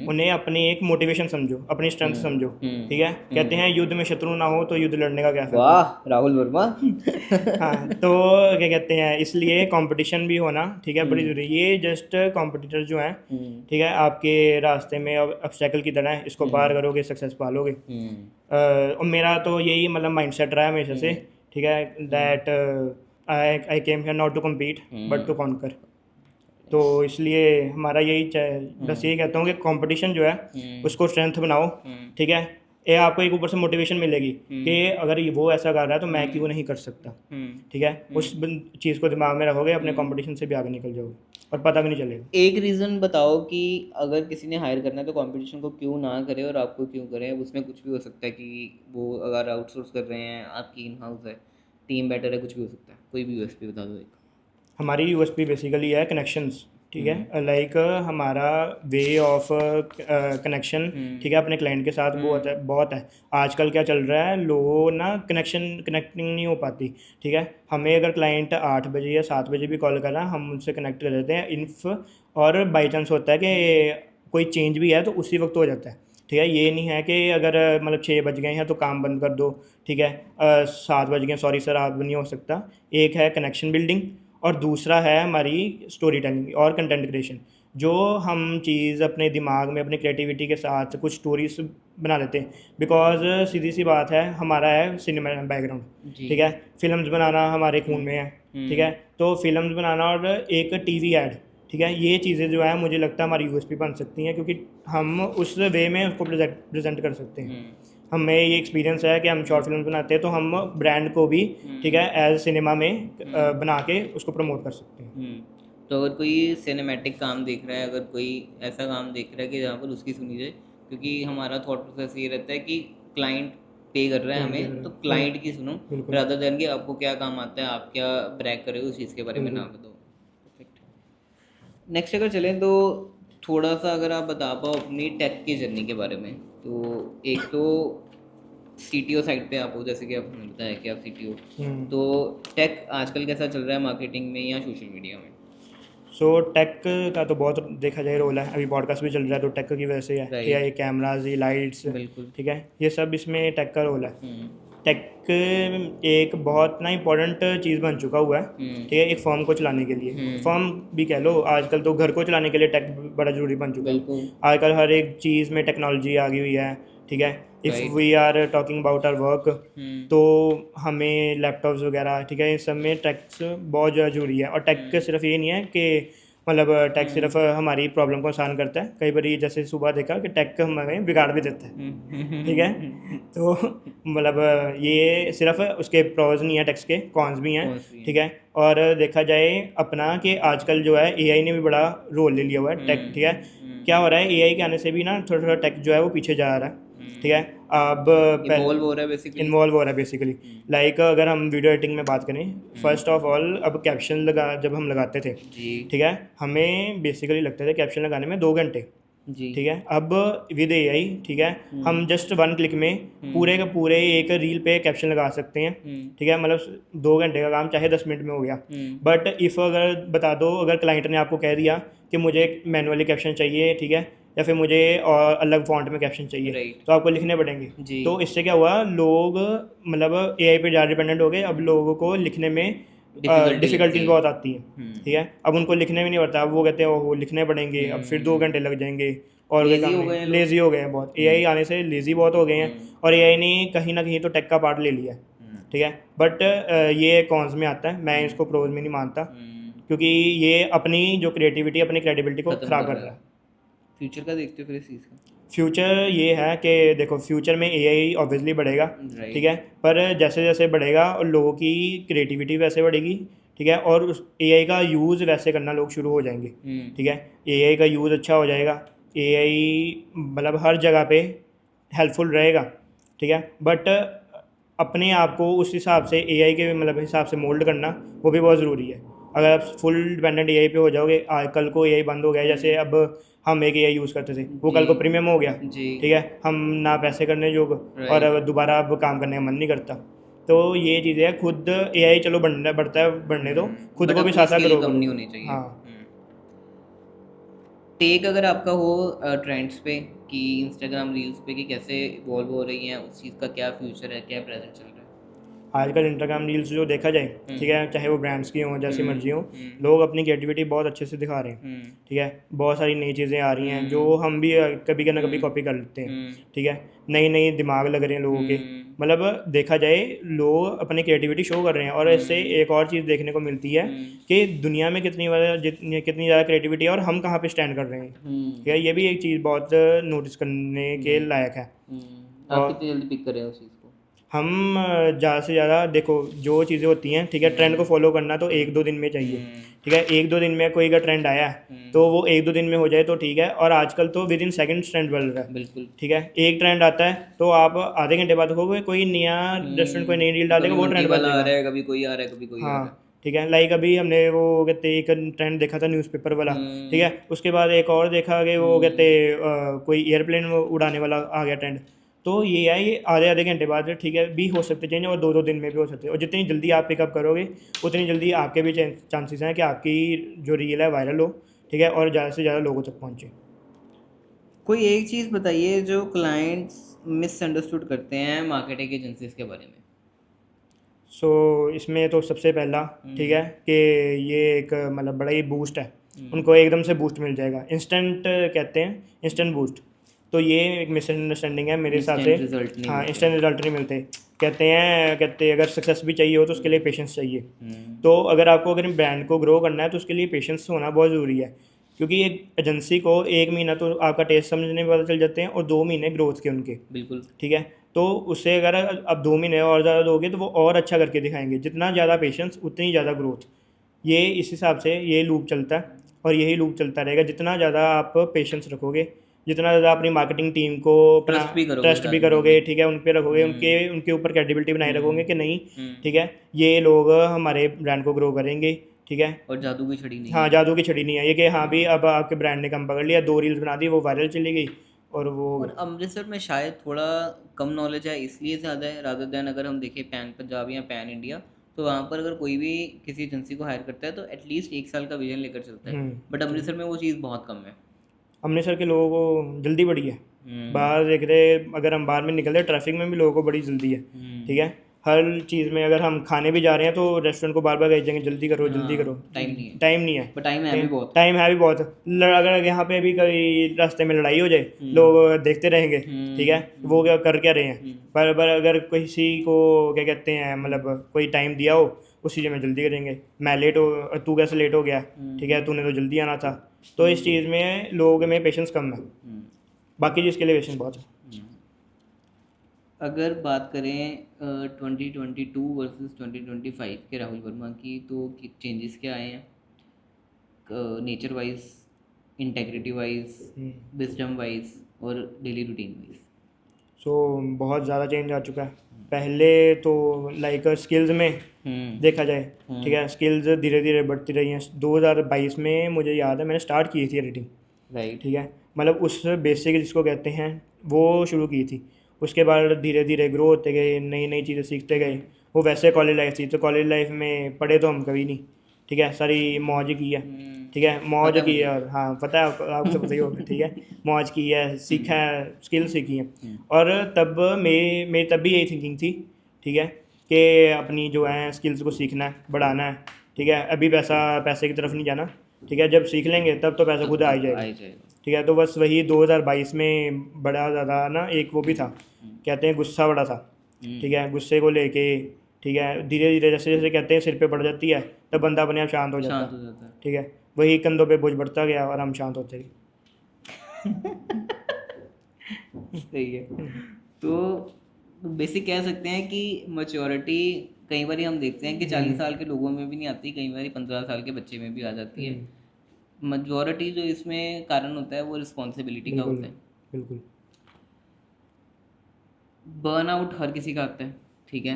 उन्हें अपनी एक मोटिवेशन समझो, अपनी स्ट्रेंथ समझो। ठीक है, कहते हैं युद्ध में शत्रु ना हो तो युद्ध लड़ने का क्या फ़ायदा। वाह, राहुल वर्मा। हाँ, तो क्या कहते हैं, इसलिए कंपटीशन भी होना, ठीक है, बड़ी ज़रूरी है। ये जस्ट कॉम्पिटिटर जो हैं, ठीक है, आपके रास्ते में ऑब्स्टेकल की तरह है, इसको पार करोगे सक्सेस पालोगे। और मेरा तो यही मतलब माइंडसेट रहा है हमेशा से, ठीक है, that I came here not to compete but to conquer. तो इसलिए हमारा यही बस यही कहता हूँ कि कंपटीशन जो है उसको स्ट्रेंथ बनाओ। ठीक है, ये आपको एक ऊपर से मोटिवेशन मिलेगी कि अगर ये वो ऐसा कर रहा है तो मैं क्यों नहीं कर सकता। ठीक है, उस चीज़ को दिमाग में रखोगे, अपने कंपटीशन से भी आगे निकल जाओगे और पता भी नहीं चलेगा। एक रीज़न बताओ कि अगर किसी ने हायर करना है तो कंपटीशन को क्यों ना करे, और आपको क्यों करें? उसमें कुछ भी हो सकता है कि वो अगर आउटसोर्स कर रहे हैं, आपकी इन हाउस है, टीम बेटर है, कुछ भी हो सकता है, कोई भी यूएसपी बता दो एक। हमारी यूएसपी बेसिकली है कनेक्शंस। ठीक है, लाइक हमारा वे ऑफ कनेक्शन, ठीक है, अपने क्लाइंट के साथ बहुत है। आजकल क्या चल रहा है, लोगों ना कनेक्टिंग नहीं हो पाती, ठीक है। हमें अगर क्लाइंट 8 बजे या 7 बजे भी कॉल कर रहा है, हम उनसे कनेक्ट कर देते हैं इन्फ, और बाई चांस होता है कि कोई चेंज भी है तो उसी वक्त हो जाता है, ठीक है। ये नहीं है कि अगर मतलब 6 बज गए हैं तो काम बंद कर दो, ठीक है, 7 बज गए सॉरी सर आप नहीं हो सकता। एक है कनेक्शन बिल्डिंग और दूसरा है हमारी स्टोरी टेलिंग और कंटेंट क्रिएशन। जो हम चीज़ अपने दिमाग में अपनी क्रिएटिविटी के साथ कुछ स्टोरीज बना लेते हैं, बिकॉज सीधी सी बात है हमारा है सिनेमा बैकग्राउंड, जी। ठीक है, फिल्म्स बनाना हमारे खून में है, ठीक है। तो फिल्म्स बनाना और एक टीवी ऐड, ठीक है, ये चीज़ें जो है मुझे लगता है हमारी यूएसपी बन सकती हैं, क्योंकि हम उस वे में उसको प्रेजेंट कर सकते हैं। हमें ये एक्सपीरियंस है कि हम शॉर्ट फिल्म बनाते हैं तो हम ब्रांड को भी, ठीक है, एज सिनेमा में बना के उसको प्रमोट कर सकते हैं। तो अगर कोई सिनेमैटिक काम देख रहा है, अगर कोई ऐसा काम देख रहा है कि जहाँ पर उसकी सुनी जाए, क्योंकि हमारा थॉट प्रोसेस ये रहता है कि क्लाइंट पे कर रहा है हमें, तो क्लाइंट की सुनो बिल्कुल। रादर देन कि आपको क्या काम आता है, आप क्या ब्रैक करे उस चीज़ के बारे में ना बताओ। परफेक्ट। नेक्स्ट अगर चलें तो थोड़ा सा अगर आप बता पाओ अपनी टेक की जर्नी के बारे में। तो एक तो सीटीओ साइड पे आप हो, जैसे कि आपने बताया कि आप सीटीओ, तो टेक आजकल कैसा चल रहा है मार्केटिंग में या सोशल मीडिया में? सो टेक का तो बहुत देखा जाए रोल है, अभी पॉडकास्ट भी चल रहा है तो टेक की वजह से है, ठीक है, ये कैमराज, ये लाइट्स, बिल्कुल। ठीक है, ये सब इसमें टेक का रोल है। टेक एक बहुत ना इम्पोर्टेंट चीज़ बन चुका हुआ है, ठीक है, एक फर्म को चलाने के लिए, फर्म भी कह लो, आजकल तो घर को चलाने के लिए टेक बड़ा ज़रूरी बन चुका है। आजकल हर एक चीज़ में टेक्नोलॉजी आ गई हुई है, ठीक है। If we are talking about our work, तो हमें लैपटॉप्स वगैरह, ठीक है, इस सब में टेक्स बहुत ज़्यादा जरूरी है। और टेक सिर्फ ये नहीं है कि मतलब टेक सिर्फ हमारी प्रॉब्लम को आसान करता है, कई बार जैसे सुबह देखा कि टेक हमें बिगाड़ भी देता है, ठीक है। तो मतलब ये सिर्फ उसके प्रॉज नहीं है, टेक्स के कॉन्स भी हैं, ठीक है। और देखा जाए अपना कि आजकल जो है एआई ने भी बड़ा रोल ले लिया हुआ है टेक, ठीक है। क्या हो रहा है, एआई के आने से भी ना थोड़ा थोड़ा टेक जो है वो पीछे जा रहा है, ठीक है। अब इन्वॉल्व हो रहा है बेसिकली। लाइक अगर हम वीडियो एडिटिंग में बात करें, फर्स्ट ऑफ ऑल अब कैप्शन जब हम लगाते थे, ठीक है, हमें बेसिकली लगते थे कैप्शन लगाने में 2 घंटे, ठीक है। अब विद एआई, ठीक है, हम जस्ट 1 क्लिक में पूरे का पूरे एक रील पे कैप्शन लगा सकते हैं, ठीक है। मतलब 2 घंटे का काम चाहे 10 मिनट में हो गया। बट इफ़ अगर बता दो, अगर क्लाइंट ने आपको कह दिया कि मुझे मैनुअली कैप्शन चाहिए, ठीक है, या फिर मुझे और अलग फॉन्ट में कैप्शन चाहिए, तो आपको लिखने पड़ेंगे। तो इससे क्या हुआ, लोग मतलब एआई पे ज़्यादा डिपेंडेंट हो गए। अब लोगों को लिखने में डिफ़िकल्टीज बहुत आती हैं, ठीक है। अब उनको लिखने भी नहीं पड़ता, अब वो कहते हैं वो लिखने पड़ेंगे, अब फिर 2 घंटे लग जाएंगे और वे काम में लेज़ी हो गए हैं बहुत। एआई आने से लेज़ी बहुत हो गए हैं, और एआई ने कहीं ना कहीं तो टेक का पार्ट ले लिया है, ठीक है। बट ये कॉन्स में आता है, मैं इसको प्रोज में नहीं मानता, क्योंकि ये अपनी जो क्रिएटिविटी, अपनी क्रेडिबिलिटी को ख़राब कर रहा है। फ्यूचर का देखते हो फिर इस चीज़ का? फ्यूचर ये है कि देखो, फ्यूचर में एआई ऑब्वियसली बढ़ेगा, ठीक है, पर जैसे जैसे बढ़ेगा और लोगों की क्रिएटिविटी वैसे बढ़ेगी, ठीक है, और उस एआई का यूज़ वैसे करना लोग शुरू हो जाएंगे, ठीक है। एआई का यूज़ अच्छा हो जाएगा, एआई मतलब हर जगह पे हेल्पफुल रहेगा, ठीक है। बट अपने आप को उस हिसाब से एआई के मतलब हिसाब से मोल्ड करना वो भी बहुत ज़रूरी है। अगर आप फुल डिपेंडेंट एआई पे हो जाओगे, कल को एआई बंद हो गया, जैसे अब हम एक एआई यूज़ करते थे, वो कल को प्रीमियम हो गया, ठीक है, हम ना पैसे करने जोग, और अब दोबारा अब काम करने का मन नहीं करता। तो ये चीज़ें है, खुद एआई चलो बढ़ता है, बढ़ने दो, खुद को भी साथ साथ करो, कम नहीं होनी चाहिए। हाँ। टेक अगर आपका हो ट्रेंड्स पे कि इंस्टाग्राम रील्स पे कि कैसे इवॉल्व हो रही हैं, उस चीज़ का क्या फ्यूचर है, क्या प्रेजेंट चल रहा है? आजकल इंस्टाग्राम रील्स जो देखा जाए, ठीक है, चाहे वो ब्रांड्स की हों जैसी मर्जी हो, लोग अपनी क्रिएटिविटी बहुत अच्छे से दिखा रहे हैं, ठीक है। बहुत सारी नई चीज़ें आ रही हैं जो हम भी कभी ना कभी कॉपी कर लेते हैं, ठीक है। नई नई दिमाग लग रहे हैं लोगों के, मतलब देखा जाए लोग अपनी क्रिएटिविटी शो कर रहे हैं। और इससे एक और चीज़ देखने को मिलती है कि दुनिया में कितनी ज़्यादा क्रिएटिविटी है और हम कहाँ पे स्टैंड कर रहे हैं, ठीक है। ये भी एक चीज़ बहुत नोटिस करने के लायक है। आप कितनी जल्दी पिक कर रहे हो उस चीज़ को? हम ज़्यादा से ज़्यादा देखो, जो चीज़ें होती हैं, ठीक है, ट्रेंड को फॉलो करना तो 1-2 दिन में चाहिए, ठीक है। 1-2 दिन में कोई का ट्रेंड आया है तो वो 1-2 दिन में हो जाए तो ठीक है। और आजकल तो विद इन सेकंड ट्रेंड बदल रहा है, बिल्कुल, ठीक है। एक ट्रेंड आता है तो आप आधे घंटे बाद देखोगे कोई नया रेस्टोरेंट कोई नई रील डालेगा, वो ट्रेंड बदल आ रहा है, कभी कोई आ रहा है, कभी कोई आ रहा है। हाँ, ठीक है। लाइक अभी हमने वो कहते एक ट्रेंड देखा था न्यूज़पेपर वाला, ठीक है, उसके बाद एक और देखा कि वो कहते कोई एयरप्लेन उड़ाने वाला आ गया ट्रेंड। तो ये है, ये आधे आधे घंटे बाद, ठीक है, भी हो सकते चेंज, और 2 2 दिन में भी हो सकते हैं। और जितनी जल्दी आप पिकअप करोगे उतनी जल्दी आपके भी चांसेस हैं कि आपकी जो रील है वायरल हो, ठीक है, और ज़्यादा से ज़्यादा लोगों तक पहुँचे। कोई एक चीज़ बताइए जो क्लाइंट्स मिसअंडरस्टूड करते हैं मार्केटिंग एजेंसीज के बारे में। सो इसमें तो सबसे पहला, ठीक है, कि ये एक मतलब बड़ा ही बूस्ट है, उनको एकदम से बूस्ट मिल जाएगा, इंस्टेंट कहते हैं, इंस्टेंट बूस्ट। तो ये एक मिसअंडरस्टैंडिंग है मेरे हिसाब से। Instant result नहीं हाँ, मिलते। इंस्टेंट रिजल्ट नहीं मिलते। कहते अगर सक्सेस भी चाहिए हो तो उसके लिए पेशेंस चाहिए। तो अगर ब्रांड को ग्रो करना है तो उसके लिए पेशेंस होना बहुत ज़रूरी है, क्योंकि एक एजेंसी को 1 महीना तो आपका टेस्ट समझने में पता चल जाते हैं, और 2 महीने ग्रोथ के उनके, बिल्कुल। ठीक है। तो उससे अगर अब 2 महीने और ज़्यादा दोगे तो वो और अच्छा करके दिखाएंगे। जितना ज़्यादा पेशेंस उतनी ज़्यादा ग्रोथ, ये इस हिसाब से ये लूप चलता है, और यही लूप चलता रहेगा। जितना ज़्यादा आप पेशेंस रखोगे, जितना ज़्यादा अपनी मार्केटिंग टीम को ट्रस्ट भी करोगे, ट्रस्ट भी करोगे, ठीक है, उन पे रखोगे, उनके ऊपर क्रेडिबिलिटी बनाए रखोगे कि नहीं, ठीक है, ये लोग हमारे ब्रांड को ग्रो करेंगे, ठीक है। और जादू की छड़ी नहीं हाँ, है। जादू की छड़ी नहीं है ये, कि हाँ भी अब आपके ब्रांड ने कम पकड़ लिया, 2 रील्स बना दी, वो वायरल चली गई, और वो और अमृतसर में शायद थोड़ा कम नॉलेज है इसलिए ज़्यादा है, रादर दैन अगर हम देखें पैन पंजाब या पैन इंडिया, तो वहाँ पर अगर कोई भी किसी एजेंसी को हायर करता है तो एटलीस्ट 1 साल का विजन लेकर चलता है। बट अमृतसर में वो चीज़ बहुत कम है। अमृतसर के लोगों को जल्दी बड़ी है। बाहर देख रहे, अगर हम बाहर में निकले ट्रैफिक में भी लोगों को बड़ी जल्दी है, ठीक है। हर चीज़ में अगर हम खाने भी जा रहे हैं तो रेस्टोरेंट को बार बार कह जाएंगे जल्दी करो, जल्दी करो। टाइम नहीं है। टाइम नहीं है, पर टाइम है भी बहुत। टाइम है भी बहुत। अगर यहाँ पे भी कभी रास्ते में लड़ाई हो जाए, लोग देखते रहेंगे, ठीक है, वो क्या रहे हैं। पर अगर किसी को क्या कहते हैं, मतलब कोई टाइम दिया हो, उस चीज़ में जल्दी करेंगे। मैं लेट हो, तू कैसे लेट हो गया, ठीक है, तूने तो जल्दी आना था। तो इस चीज़ में लोगों में पेशेंस कम है, बाकी चीज़ के लिए पेशेंस बहुत है। अगर बात करें 2022 वर्सेस 2025 के राहुल वर्मा की, तो चेंजेस क्या आए हैं nature wise, integrity wise, wisdom wise और डेली रूटीन वाइज? सो बहुत ज़्यादा चेंज आ चुका है। पहले तो लाइक स्किल्स में देखा जाए, ठीक है, स्किल्स धीरे धीरे बढ़ती रही हैं। 2022 में मुझे याद है मैंने स्टार्ट की थी एडिटिंग, राइट। ठीक है, मतलब उस बेसिक जिसको कहते हैं वो शुरू की थी। उसके बाद धीरे धीरे ग्रो होते गए, नई नई चीज़ें सीखते गए। वो वैसे कॉलेज लाइफ थी, तो कॉलेज लाइफ में पढ़े तो हम कभी नहीं, ठीक है, सारी मौज की है, ठीक है, मौज की है। और हाँ, पता है आपको पता ही होगा, ठीक है, मौज की है, सीखा है, स्किल सीखी है। और तब मेरी तब भी यही थिंकिंग थी, ठीक है, कि अपनी जो है स्किल्स को सीखना है, बढ़ाना है, ठीक है। अभी पैसे की तरफ नहीं जाना, ठीक है, जब सीख लेंगे तब तो पैसा खुद आ ही जाएगा, ठीक है। तो बस वही 2022 में बड़ा ज़्यादा ना, एक वो भी था, कहते हैं गुस्सा बड़ा था, ठीक है, गुस्से को लेके, ठीक है, धीरे धीरे जैसे जैसे कहते हैं सिर पे पड़ जाती है तब बंदा अपने आप शांत हो जाता है, ठीक है। वही कंधों पे बोझ बढ़ता गया और हम शांत होते गए। सही है। तो बेसिक कह सकते हैं कि मैच्योरिटी कई बार हम देखते हैं कि 40 साल के लोगों में भी नहीं आती, कई बार 15 साल के बच्चे में भी आ जाती है। मेजॉरिटी जो इसमें कारण होता है वो रिस्पॉन्सिबिलिटी का होता है। बिल्कुल। बर्नआउट हर किसी का आता है, ठीक है,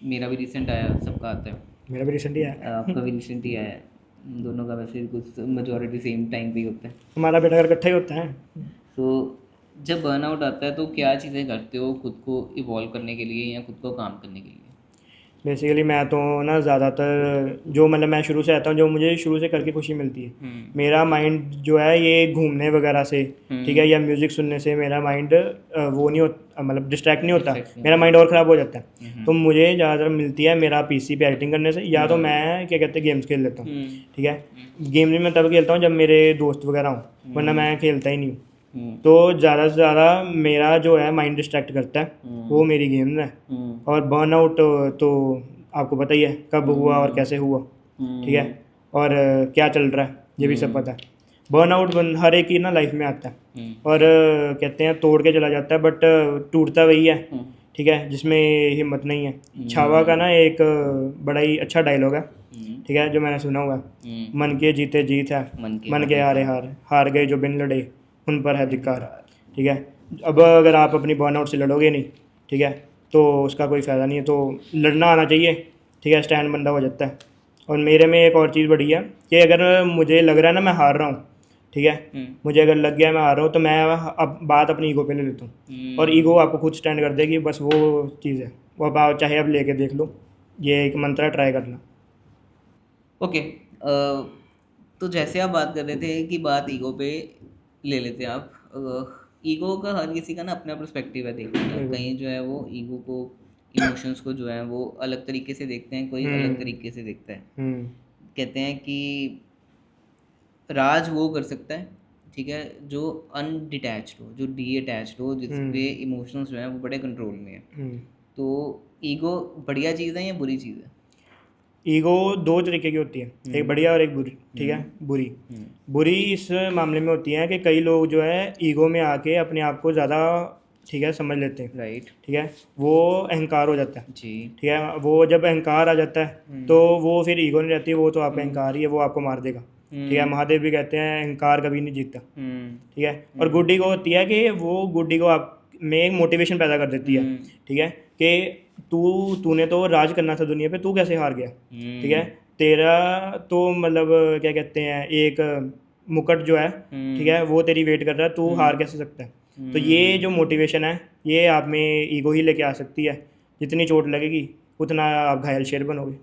मेरा भी रिसेंट आया, सबका आता है, मेरा भी रिसेंट ही आया, आपका भी रिसेंट ही आया, दोनों का वैसे कुछ मेजॉरिटी सेम टाइम पे ही होता है। हमारा बेटा अगर इकट्ठा ही होता है। तो जब बर्नआउट आता है तो क्या चीज़ें करते हो खुद को इवॉल्व करने के लिए या खुद को काम करने के लिए? बेसिकली मैं तो ना ज़्यादातर जो मतलब मैं शुरू से आता हूँ, जो मुझे शुरू से करके खुशी मिलती है, मेरा माइंड जो है ये घूमने वगैरह से, ठीक है, या म्यूज़िक सुनने से मेरा माइंड वो नहीं होता, मतलब डिस्ट्रैक्ट नहीं होता, मेरा माइंड और ख़राब हो जाता है। तो मुझे ज़्यादातर मिलती है मेरा पीसी पे एडिटिंग करने से, या तो मैं क्या कहते हैं गेम्स खेल लेता हूँ, ठीक है। गेम भी मैं तब खेलता हूँ जब मेरे दोस्त वगैरह हों, वरना मैं खेलता ही नहीं हूँ। तो ज़्यादा से ज़्यादा मेरा जो है माइंड डिस्ट्रैक्ट करता है वो मेरी गेम है। और बर्नआउट तो आपको पता ही है कब हुआ और कैसे हुआ, ठीक है, और क्या चल रहा है ये भी सब पता है। बर्नआउट हर एक की ना लाइफ में आता है, और कहते हैं तोड़ के चला जाता है, बट टूटता वही है, ठीक है, जिसमें हिम्मत नहीं है। छावा का ना एक बड़ा ही अच्छा डायलॉग है, ठीक है, जो मैंने सुना हुआ है, मन के जीते जीत है, मन के हारे हार गए जो बिन लड़े उन पर है धिक्कार, ठीक है। अब अगर आप अपनी बर्नआउट से लड़ोगे नहीं, ठीक है, तो उसका कोई फ़ायदा नहीं है। तो लड़ना आना चाहिए, ठीक है, स्टैंड बंदा हो जाता है। और मेरे में एक और चीज़ बढ़ी है कि अगर मुझे लग रहा है ना मैं हार रहा हूँ, ठीक है, मुझे अगर लग गया मैं हार रहा हूँ, तो मैं अब बात अपनी ईगो पे ले लेता हूँ, और ईगो आपको खुद स्टैंड कर देगी। बस वो चीज़ है, वो अब आप चाहे आप लेके देख लो, ये एक मंत्र ट्राई करना। ओके। तो जैसे आप बात कर रहे थे कि बात ईगो पे ले लेते हैं आप, ईगो का हर किसी का ना अपना पर्सपेक्टिव है देखने का। बिल्कुल। कहीं जो है वो ईगो को, इमोशंस को जो है वो अलग तरीके से देखते हैं, कोई अलग तरीके से देखता है। हम्म कहते हैं कि राज वो कर सकता है, ठीक है, जो अनडिटैच्ड हो, जो डी अटैच्ड हो, जिसपे इमोशंस जो हैं वो बड़े कंट्रोल में है। हम्म तो ईगो बढ़िया चीज़ है या बुरी चीज़ है? ईगो दो तरीके की होती है, एक बढ़िया और एक बुरी, ठीक है। बुरी बुरी इस मामले में होती है कि कई लोग जो है ईगो में आके अपने आप को ज़्यादा, ठीक है, समझ लेते हैं, राइट। ठीक है, वो अहंकार हो जाता है, जी। ठीक है। वो जब अहंकार आ जाता है तो वो फिर ईगो नहीं रहती, वो तो आपका अहंकार ही है, वो आपको मार देगा, ठीक है। महादेव भी कहते हैं अहंकार कभी नहीं जीतता, ठीक है। और गुड ईगो होती है कि वो गुड ईगो आप में एक मोटिवेशन पैदा कर देती है, ठीक है, कि तूने तो राज करना था दुनिया पे, तू कैसे हार गया, ठीक है। तेरा तो मतलब क्या कहते हैं, एक मुकुट जो है, ठीक है, वो तेरी वेट कर रहा है, तू हार कैसे सकता है। तो ये जो मोटिवेशन है, ये आप में ईगो ही लेके आ सकती है। जितनी चोट लगेगी उतना आप घायल शेर बनोगे।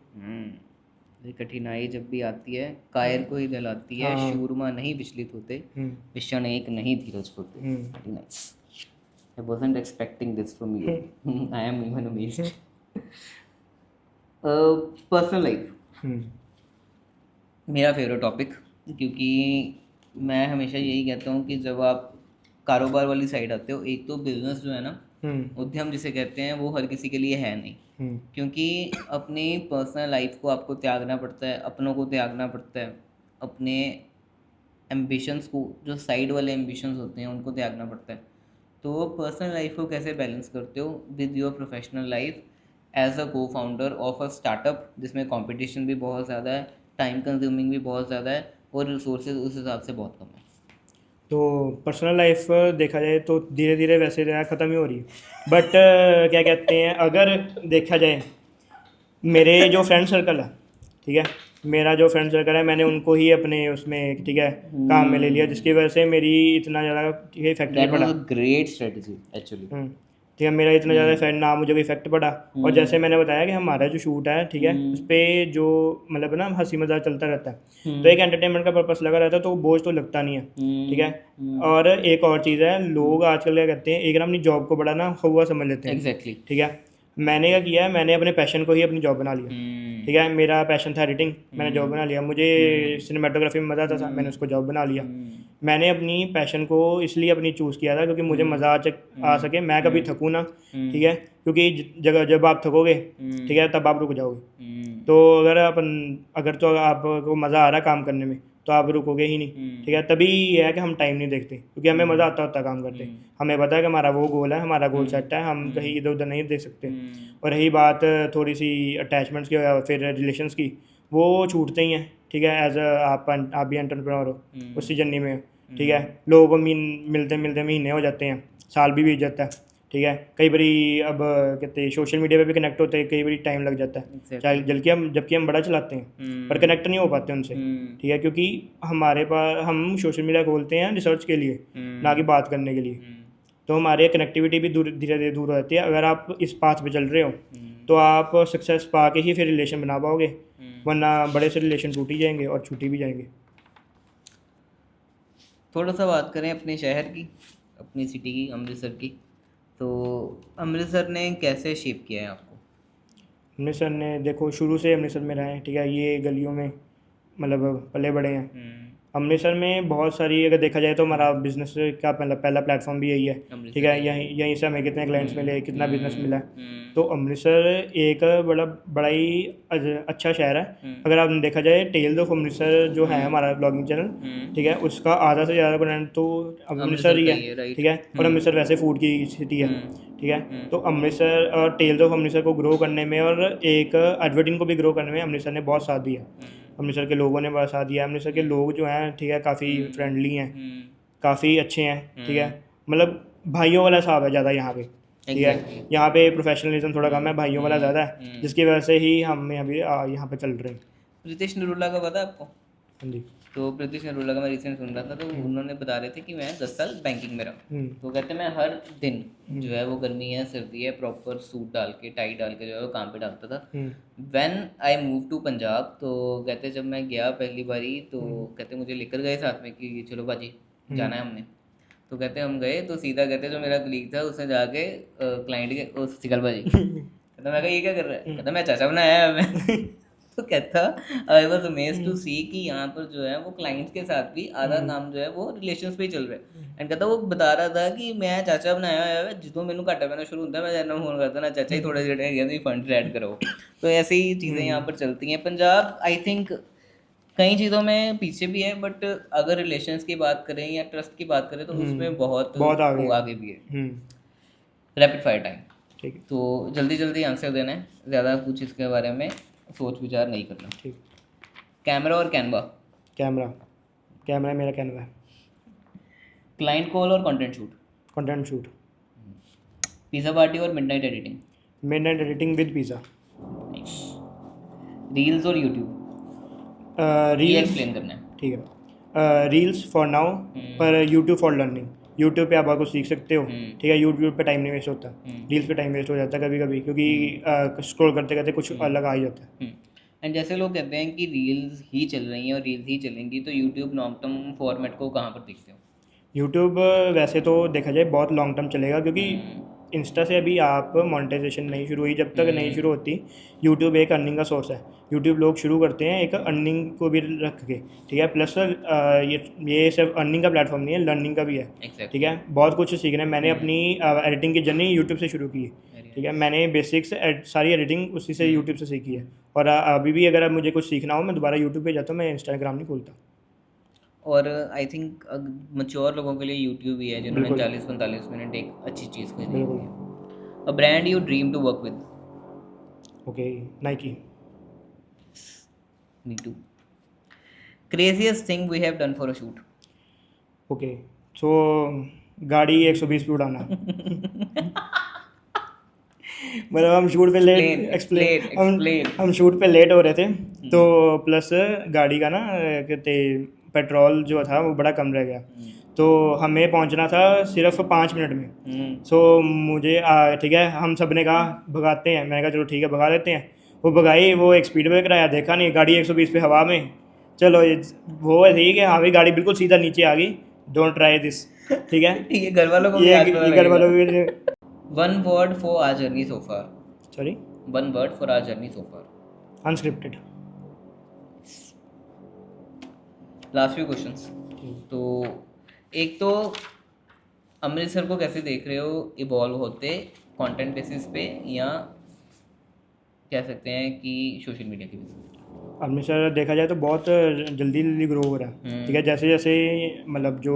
ये कठिनाई जब भी आती है कायर को ही दिलाती है, हाँ। शूरमा नहीं विचलित होते, क्षण एक नहीं धीरज खोते। हम्म। Very nice. I wasn't expecting this from you. I am even amazed. Personal life मेरा फेवरेट टॉपिक, क्योंकि मैं हमेशा यही कहता हूँ कि जब आप कारोबार वाली साइड आते हो, एक तो बिजनेस जो है ना, उद्यम जिसे कहते हैं, वो हर किसी के लिए है नहीं। क्योंकि अपनी पर्सनल लाइफ को आपको त्यागना पड़ता है, अपनों को त्यागना पड़ता है, अपने एम्बिशंस को, जो साइड वाले एम्बिशंस होते हैं उनको त्यागना पड़ता है। तो पर्सनल लाइफ को कैसे बैलेंस करते हो with your professional life as a को फाउंडर ऑफ अ स्टार्टअप, जिसमें कंपटीशन भी बहुत ज़्यादा है, टाइम कंज्यूमिंग भी बहुत ज़्यादा है, और रिसोर्सेज उस हिसाब से बहुत कम है। तो पर्सनल लाइफ देखा जाए तो धीरे धीरे वैसे ख़त्म ही हो रही है, बट क्या कहते हैं, अगर देखा जाए मेरे जो फ्रेंड सर्कल है, ठीक है, मेरा जो फ्रेंड सर्कल है, मैंने उनको ही अपने उसमें, ठीक है, काम में ले लिया, जिसकी वजह से मेरी इतना ज़्यादा, ठीक है, इफेक्ट नहीं दैट वाज पड़ा। A great strategy actually. ठीक है, मेरा इतना ज़्यादा इफेक्ट ना, मुझे कोई इफेक्ट पड़ा। और जैसे मैंने बताया कि हमारा जो शूट है, ठीक है, उस पर जो मतलब ना हंसी मजाक चलता रहता है, तो एक एंटरटेनमेंट का पर्पस लगा रहता है, तो बोझ तो लगता नहीं है, ठीक है। और एक और चीज़ है, लोग आजकल क्या करते हैं, एक ना अपनी जॉब को बड़ा ना हुआ समझ लेते हैं, एग्जैक्टली। ठीक है। मैंने क्या किया है, मैंने अपने पैशन को ही अपनी जॉब बना लिया, ठीक है। मेरा पैशन था एडिटिंग, मैंने जॉब बना लिया। मुझे सिनेमाटोग्राफी में मज़ा आता था, मैंने उसको जॉब बना लिया। मैंने अपनी पैशन को इसलिए अपनी चूज़ किया था क्योंकि मुझे मज़ा आ सके, मैं कभी थकूँ ना, ठीक है। क्योंकि जगह जब आप थकोगे, ठीक है, तब आप रुक जाओगे। तो अगर तो आपको मज़ा आ रहा है काम करने में, तो आप रुकोगे ही नहीं, ठीक है। तभी ये है कि हम टाइम नहीं देखते, क्योंकि हमें मज़ा आता होता है काम करते, हमें पता है कि हमारा वो गोल है, हमारा गोल सेट है, हम कहीं इधर उधर नहीं देख सकते। और रही बात थोड़ी सी अटैचमेंट्स की या फिर रिलेशंस की, वो छूटते ही हैं, ठीक है। एज आप भी एंटरप्रेन्योर हो, उसी जर्नी में हो, ठीक है। लोगों को मिलते मिलते महीने हो जाते हैं, साल भी बीत जाता है, ठीक है। कई बारी अब कहते हैं सोशल मीडिया पे भी कनेक्ट होते हैं, कई बारी टाइम लग जाता है, चाहे जबकि हम बड़ा चलाते हैं, पर कनेक्ट नहीं हो पाते उनसे, ठीक है। क्योंकि हमारे पास, हम सोशल मीडिया खोलते हैं रिसर्च के लिए, ना कि बात करने के लिए। तो हमारे कनेक्टिविटी भी धीरे धीरे दूर हो जाती है। अगर आप इस पाथ पे चल रहे हो, तो आप सक्सेस पा के ही फिर रिलेशन बना पाओगे, वरना बड़े से रिलेशन टूट ही जाएंगे और छूट भी जाएंगे। थोड़ा सा बात करें अपने शहर की, अपनी सिटी की, अमृतसर की। तो अमृतसर ने कैसे शेप किया है आपको? अमृतसर ने, देखो, शुरू से अमृतसर में रहे हैं, ठीक है, ये गलियों में मतलब पले बड़े हैं। अमृतसर में बहुत सारी, अगर देखा जाए तो हमारा बिजनेस का पहला प्लेटफॉर्म भी यही है, ठीक है। यहीं यहीं से हमें कितने क्लाइंट्स मिले, कितना बिजनेस मिला है। तो अमृतसर एक बड़ा ही अच्छा शहर है। अगर आप देखा जाए, टेल्स ऑफ अमृतसर जो है हमारा ब्लॉगिंग चैनल, ठीक है, उसका आधा से ज़्यादा कंटेंट तो अमृतसर ही है, ठीक है। और अमृतसर वैसे फूड की सिटी है, ठीक है। तो अमृतसर और टेल्स ऑफ अमृतसर को ग्रो करने में और एक एडवर्टीन को भी ग्रो करने में अमृतसर ने बहुत साथ दिया। अमृतसर के लोगों ने बहुत साथ दिया। अमृतसर के लोग जो हैं, ठीक है, काफ़ी फ्रेंडली हैं, काफ़ी अच्छे हैं, ठीक है। मतलब भाइयों वाला हिसाब है ज़्यादा यहाँ पे, ठीक है। Exactly. यहाँ पे प्रोफेशनलिज्म थोड़ा कम है, भाइयों वाला ज़्यादा है, हम्म। जिसकी वजह से ही हम अभी यहाँ पे चल रहे हैं। प्रीतिश नरूला का पता है आपको? हाँ जी। तो प्रीतिश नरूला का मैं रिसेंट सुन रहा था, तो उन्होंने बता रहे थे कि मैं 10 साल बैंकिंग में रहा। हम्म, तो कहते मैं हर दिन जो है वो गर्मी है सर्दी है प्रॉपर सूट डाल के टाई डाल के जो है वो काम पे डालता था। Hmm, when I move to Punjab, तो कहते जब मैं गया पहली बारी तो कहते मुझे लेकर गए साथ में कि चलो बाजी जाना है हमने। तो कहते हम गए तो सीधा कहते जो मेरा कलीग था उसने जाके क्लाइंट के ओ सिकल बाजी कहता मैं कहा ये क्या कर रहा है? कहता मैं चाचा बनाया है हमें। तो कहता आई वॉज अमेज टू सी कि यहाँ पर जो है वो क्लाइंट्स के साथ भी आधा काम जो है वो रिलेशंस पे ही चल रहा है। एंड कहता वो बता रहा था कि मैं चाचा बनाया हुआ है जितों मैंने घाटा पैना शुरू होता है मैं जाना फोन करता ना चाचा ही थोड़ा जेड़ा है फंड ऐड करो। तो ऐसी ही चीज़ें यहाँ पर चलती हैं। पंजाब आई थिंक कई चीज़ों में पीछे भी है, बट अगर रिलेशंस की बात करें या ट्रस्ट की बात करें तो उसमें बहुत बहुत आगे वो है। आगे भी है। रैपिड फायर टाइम, ठीक है। तो जल्दी जल्दी आंसर देना है, ज़्यादा कुछ इसके बारे में सोच विचार नहीं करना। ठीक। कैमरा और कैनवा, कैमरा, कैमरा मेरा कैनवा है। क्लाइंट कॉल और content shoot, content shoot. Pizza party और midnight editing, midnight editing with pizza. Reels और यूट्यूब, ये रील्स, एक्सप्लेन करना है। ठीक है। रील्स फॉर नाउ, पर यूट्यूब फॉर लर्निंग। यूट्यूब पे आप बहुत कुछ सीख सकते हो, ठीक है। यूट्यूब पे टाइम नहीं वेस्ट होता, रील्स पे टाइम वेस्ट हो जाता है कभी कभी, क्योंकि स्क्रॉल करते करते कुछ अलग आ ही जाता है। एंड जैसे लोग कहते हैं कि रील्स ही चल रही हैं और रील्स ही चलेंगी, तो यूट्यूब लॉन्ग टर्म फॉर्मेट को कहाँ पर देखते हो? यूट्यूब वैसे तो देखा जाए बहुत लॉन्ग टर्म चलेगा, क्योंकि इंस्टा से अभी आप मोनेटाइजेशन नहीं शुरू हुई, जब तक नहीं शुरू होती यूट्यूब एक अर्निंग का सोर्स है। यूट्यूब लोग शुरू करते हैं एक अर्निंग को भी रख के, ठीक है। प्लस ये सिर्फ अर्निंग का प्लेटफॉर्म नहीं है, लर्निंग का भी है, ठीक है। बहुत कुछ सीखना है। मैंने अपनी एडिटिंग की जर्नी यूट्यूब से शुरू की है, ठीक है। मैंने बेसिक्स सारी एडिटिंग उसी से यूट्यूब से सीखी है। और अभी भी अगर मुझे कुछ सीखना हो मैं दोबारा यूट्यूब पे जाता हूँ, मैं इंस्टाग्राम नहीं खोलता। और आई थिंक मच्योर लोगों के लिए यूट्यूब ही है जिन्होंने बिल्कुल। 40-45 मिनट एक अच्छी चीज़ को देखी बिल्कुल। है। A brand you dream to work with, okay, Nike. Me too. Craziest thing we have done for a shoot, okay, so गाड़ी 120 पे उड़ाना। मतलब हम शूट पे लेट Explain. हम शूट पे लेट हो रहे थे, तो प्लस गाड़ी का ना कहते पेट्रोल जो था वो बड़ा कम रह गया, तो हमें पहुंचना था सिर्फ 5 मिनट में। सो मुझे ठीक है, हम सब ने कहा भगाते हैं, मैंने कहा चलो ठीक है भगा लेते हैं। वो भगाई, वो एक स्पीड ब्रेकर आया, देखा नहीं, गाड़ी 120 पे हवा में। चलो वो ठीक है, हाँ भाई गाड़ी बिल्कुल सीधा नीचे आ गई। डोंट ट्राई दिस, ठीक है। ये घर वालों को भी ये आज पता घर वालों लगेगा। को, One word for our journey so far. Sorry, One word for our journey so far. Unscripted. Last few questions. तो एक तो अमृतसर को कैसे देख रहे हो इवॉल्व होते, कंटेंट बेसिस पे या कह सकते हैं कि सोशल मीडिया की वजह से? अमृतसर देखा जाए तो बहुत जल्दी जल्दी ग्रो हो रहा है, ठीक है। जैसे जैसे मतलब जो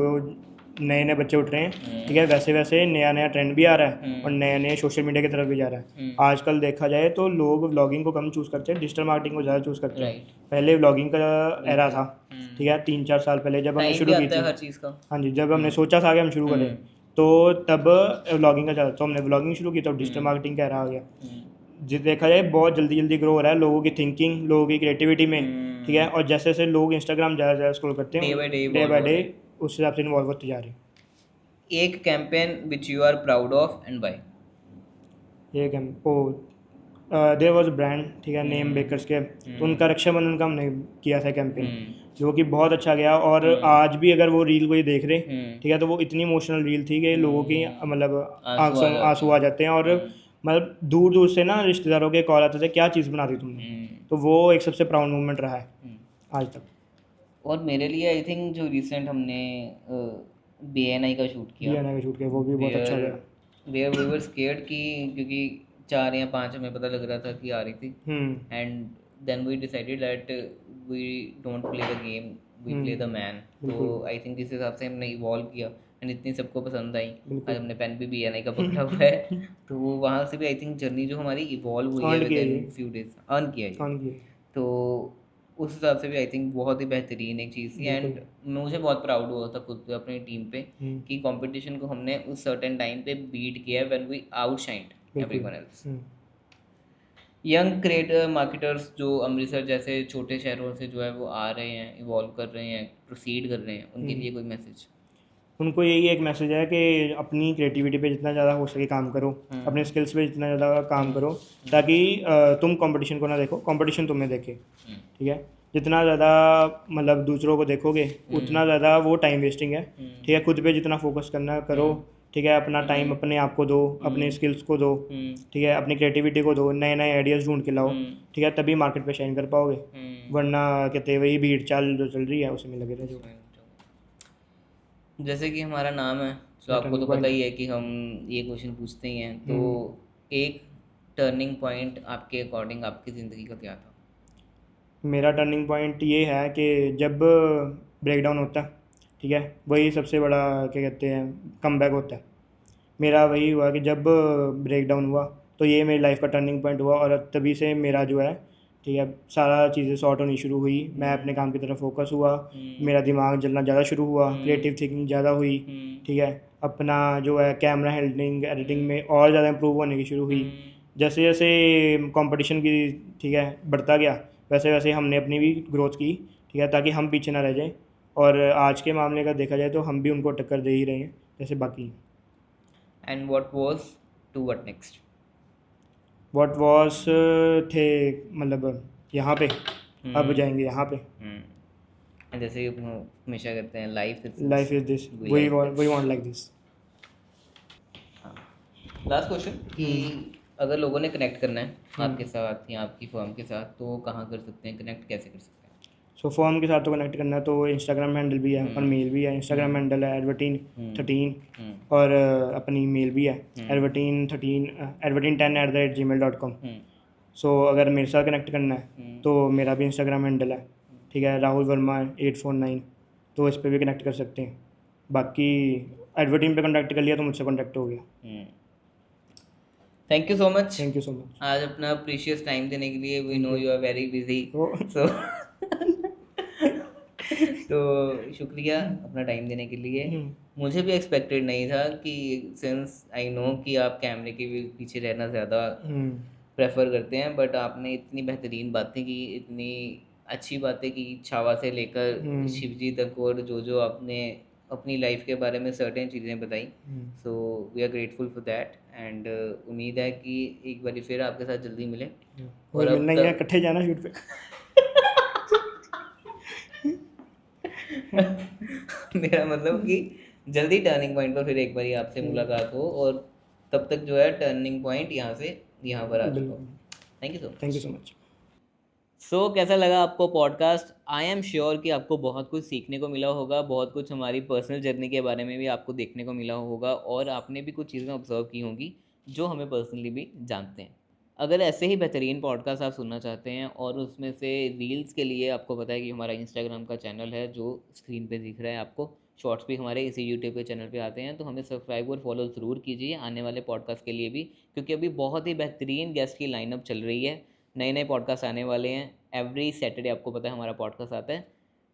नए नए बच्चे उठ रहे हैं, ठीक है, वैसे वैसे नया नया ट्रेंड भी आ रहा है और नए नए सोशल मीडिया की तरफ भी जा रहा है। आजकल देखा जाए तो लोग व्लॉगिंग को कम चूज़ करते हैं, डिजिटल मार्केटिंग को ज़्यादा चूज़ करते हैं। Right. पहले व्लॉगिंग का एरा था, ठीक है, 3-4 साल पहले जब हमने टाइम शुरू भी की आता है थी। हर चीज़ का। हाँ जी, जब हमने सोचा था कि हम शुरू करें, तो तब व्लॉगिंग का चला, तो हमने व्लॉगिंग शुरू की, तो डिजिटल मार्केटिंग का एरा आ गया। जिस देखा जाए बहुत जल्दी जल्दी ग्रो हो रहा है लोगों की थिंकिंग, लोगों की क्रिएटिविटी में, ठीक है। और जैसे जैसे लोग इंस्टाग्राम ज़्यादा ज़्यादा स्क्रॉल करते हैं, Day by day day evolve by हो डे रहे हैं। उस हिसाब से इन्वॉल्व होते जा रहे हैं। एक campaign which you are proud of and by? ये देयर वाज अ ब्रांड, ठीक है, नेम बेकर्स के, तो उनका रक्षाबंधन का हमने किया था कैंपेन, जो कि बहुत अच्छा गया। और आज भी अगर वो रील कोई देख रहे, ठीक है, तो वो इतनी इमोशनल रील थी कि लोगों की मतलब आंसू आ जाते हैं। और मतलब दूर दूर से ना रिश्तेदारों के कॉल आते थे, क्या चीज़ बना दी तुमने। तो वो एक सबसे प्राउड मोमेंट रहा है आज तक। और मेरे लिए आई थिंक जो रिसेंट हमने BNI का शूट किया, DNA का शूट किया, वो भी बहुत अच्छा गया। वेयर वी वर स्केयर्ड कि क्योंकि 4 या 5 हमें पता लग रहा था कि आ रही थी, and then we decided that we don't play the game, we play the man. तो आई थिंक इस हिसाब से हमने इवॉल्व किया एंड इतनी सबको पसंद आई। आज हमने पेन भी BNI का पकड़ा हुआ है। तो वहाँ से भी आई थिंक जर्नी जो हमारी इवॉल्व हुई है Earned विद किया इन ये। फ्यू डेज, अर्न किया है। कौन की? तो उस हिसाब से भी आई थिंक बहुत ही बेहतरीन एक चीज़ थी। एंड बिल्कुल। मुझे बहुत प्राउड हुआ था खुद पे अपनी टीम पे हम्म, कि कंपटीशन को हमने उस सर्टेन टाइम पे बीट किया व्हेन वी आउटशाइंड बिल्कुल। Everyone else. Young creator marketers जो अमृतसर जैसे छोटे शहरों से जो है वो आ रहे हैं, इवॉल्व कर रहे हैं, प्रोसीड कर रहे हैं, उनके लिए कोई मैसेज? उनको यही एक मैसेज है कि अपनी क्रिएटिविटी पे जितना ज़्यादा हो सके काम करो, अपने स्किल्स पे जितना ज़्यादा काम करो, ताकि तुम कंपटीशन को ना देखो, कंपटीशन तुम्हें देखे। ठीक है, जितना ज़्यादा मतलब दूसरों को देखोगे उतना ज़्यादा वो टाइम वेस्टिंग है। ठीक है, खुद पे जितना फोकस करना करो। ठीक है, अपना टाइम अपने आप को दो, अपने स्किल्स को दो। ठीक है, अपनी क्रिएटिविटी को दो, नए नए आइडियाज़ ढूंढ के लाओ। ठीक है, तभी मार्केट पे शाइन कर पाओगे, वरना कहते वही भीड़ चाल जो चल रही है उसी में लगे रह जाओ। जैसे कि हमारा नाम है, तो आपको तो पता ही है कि हम ये क्वेश्चन पूछते ही हैं, तो एक टर्निंग पॉइंट आपके अकॉर्डिंग आपकी ज़िंदगी का क्या था? मेरा टर्निंग पॉइंट ये है कि जब ब्रेक डाउन होता है, ठीक है, वही सबसे बड़ा क्या कहते हैं कमबैक होता है। मेरा वही हुआ कि जब ब्रेक डाउन हुआ तो ये मेरी लाइफ का टर्निंग पॉइंट हुआ, और तभी से मेरा जो है, ठीक है, सारा चीज़ें सॉर्ट होनी शुरू हुई। मैं अपने काम की तरफ फोकस हुआ, मेरा दिमाग चलना ज़्यादा शुरू हुआ, क्रिएटिव थिंकिंग ज़्यादा हुई। ठीक है, अपना जो है कैमरा हैंडलिंग एडिटिंग में और ज़्यादा इम्प्रूव होने की शुरू हुई। जैसे जैसे कंपटीशन की, ठीक है, बढ़ता गया, वैसे वैसे हमने अपनी भी ग्रोथ की। ठीक है, ताकि हम पीछे ना रह जाएं, और आज के मामले का देखा जाए तो हम भी उनको टक्कर दे ही रहे हैं जैसे बाकी हैं। And what was to what next? What was थे, मतलब यहाँ पे, अब जाएंगे यहाँ पे। जैसे कि हम हमेशा कहते हैं life life is this, We we like want like this. Last question कि अगर लोगों ने कनेक्ट करना है आपके साथ या आपकी फर्म के साथ, तो कहाँ कर सकते हैं, कनेक्ट कैसे कर सकते हैं? सो फॉर्म के साथ तो कनेक्ट करना है तो इंस्टाग्राम हैंडल भी है और मेल भी है। इंस्टाग्राम हैंडल है एडवर्टीन13, और अपनी मेल भी है एडवर्टीन10@gmail.com। सो अगर मेरे साथ कनेक्ट करना है तो मेरा भी इंस्टाग्राम हैंडल है, ठीक है, राहुल वर्मा 849, तो इस पर भी कनेक्ट कर सकते हैं। बाकी एडवर्टीन पे कनेक्ट कर लिया तो मुझसे कनेक्ट हो गया। Thank you so much, thank you so much. आज अपना प्रीशियस टाइम देने के लिए। We know you are very busy, so तो शुक्रिया अपना टाइम देने के लिए। मुझे भी एक्सपेक्टेड नहीं था कि सिंस आई नो कि आप कैमरे के भी पीछे रहना ज़्यादा प्रेफर करते हैं, बट आपने इतनी बेहतरीन बातें की, इतनी अच्छी बातें की, छावा से लेकर शिवजी तक, और जो आपने अपनी लाइफ के बारे में सर्टेन चीज़ें बताई। So we are grateful for that, and उम्मीद है कि एक बार फिर आपके साथ जल्दी मिले। और अब मिलना ही है, इकट्ठे जाना शूट पे। मेरा मतलब कि जल्दी टर्निंग पॉइंट पर फिर एक बार आपसे मुलाकात हो, और तब तक जो है टर्निंग पॉइंट यहाँ से यहाँ पर आ चुका हो। Thank you so much. Thank you so much. So कैसा लगा आपको पॉडकास्ट? आई एम श्योर कि आपको बहुत कुछ सीखने को मिला होगा, बहुत कुछ हमारी पर्सनल जर्नी के बारे में भी आपको देखने को मिला होगा, और आपने भी कुछ चीज़ें ऑब्जर्व की होंगी जो हमें पर्सनली भी जानते हैं। अगर ऐसे ही बेहतरीन पॉडकास्ट आप सुनना चाहते हैं, और उसमें से रील्स के लिए आपको पता है कि हमारा इंस्टाग्राम का चैनल है जो स्क्रीन पे दिख रहा है आपको, शॉर्ट्स भी हमारे इसी यूट्यूब के चैनल पे आते हैं, तो हमें सब्सक्राइब और फॉलो ज़रूर कीजिए आने वाले पॉडकास्ट के लिए भी, क्योंकि अभी बहुत ही बेहतरीन गेस्ट की लाइनअप चल रही है। नए नए पॉडकास्ट आने वाले हैं, एवरी सैटरडे आपको पता है हमारा पॉडकास्ट आता है।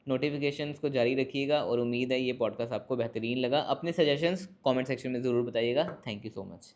नोटिफिकेशंस को जारी रखिएगा, और उम्मीद है ये पॉडकास्ट आपको बेहतरीन लगा। अपने सजेशंस कमेंट सेक्शन में ज़रूर बताइएगा। Thank you so much.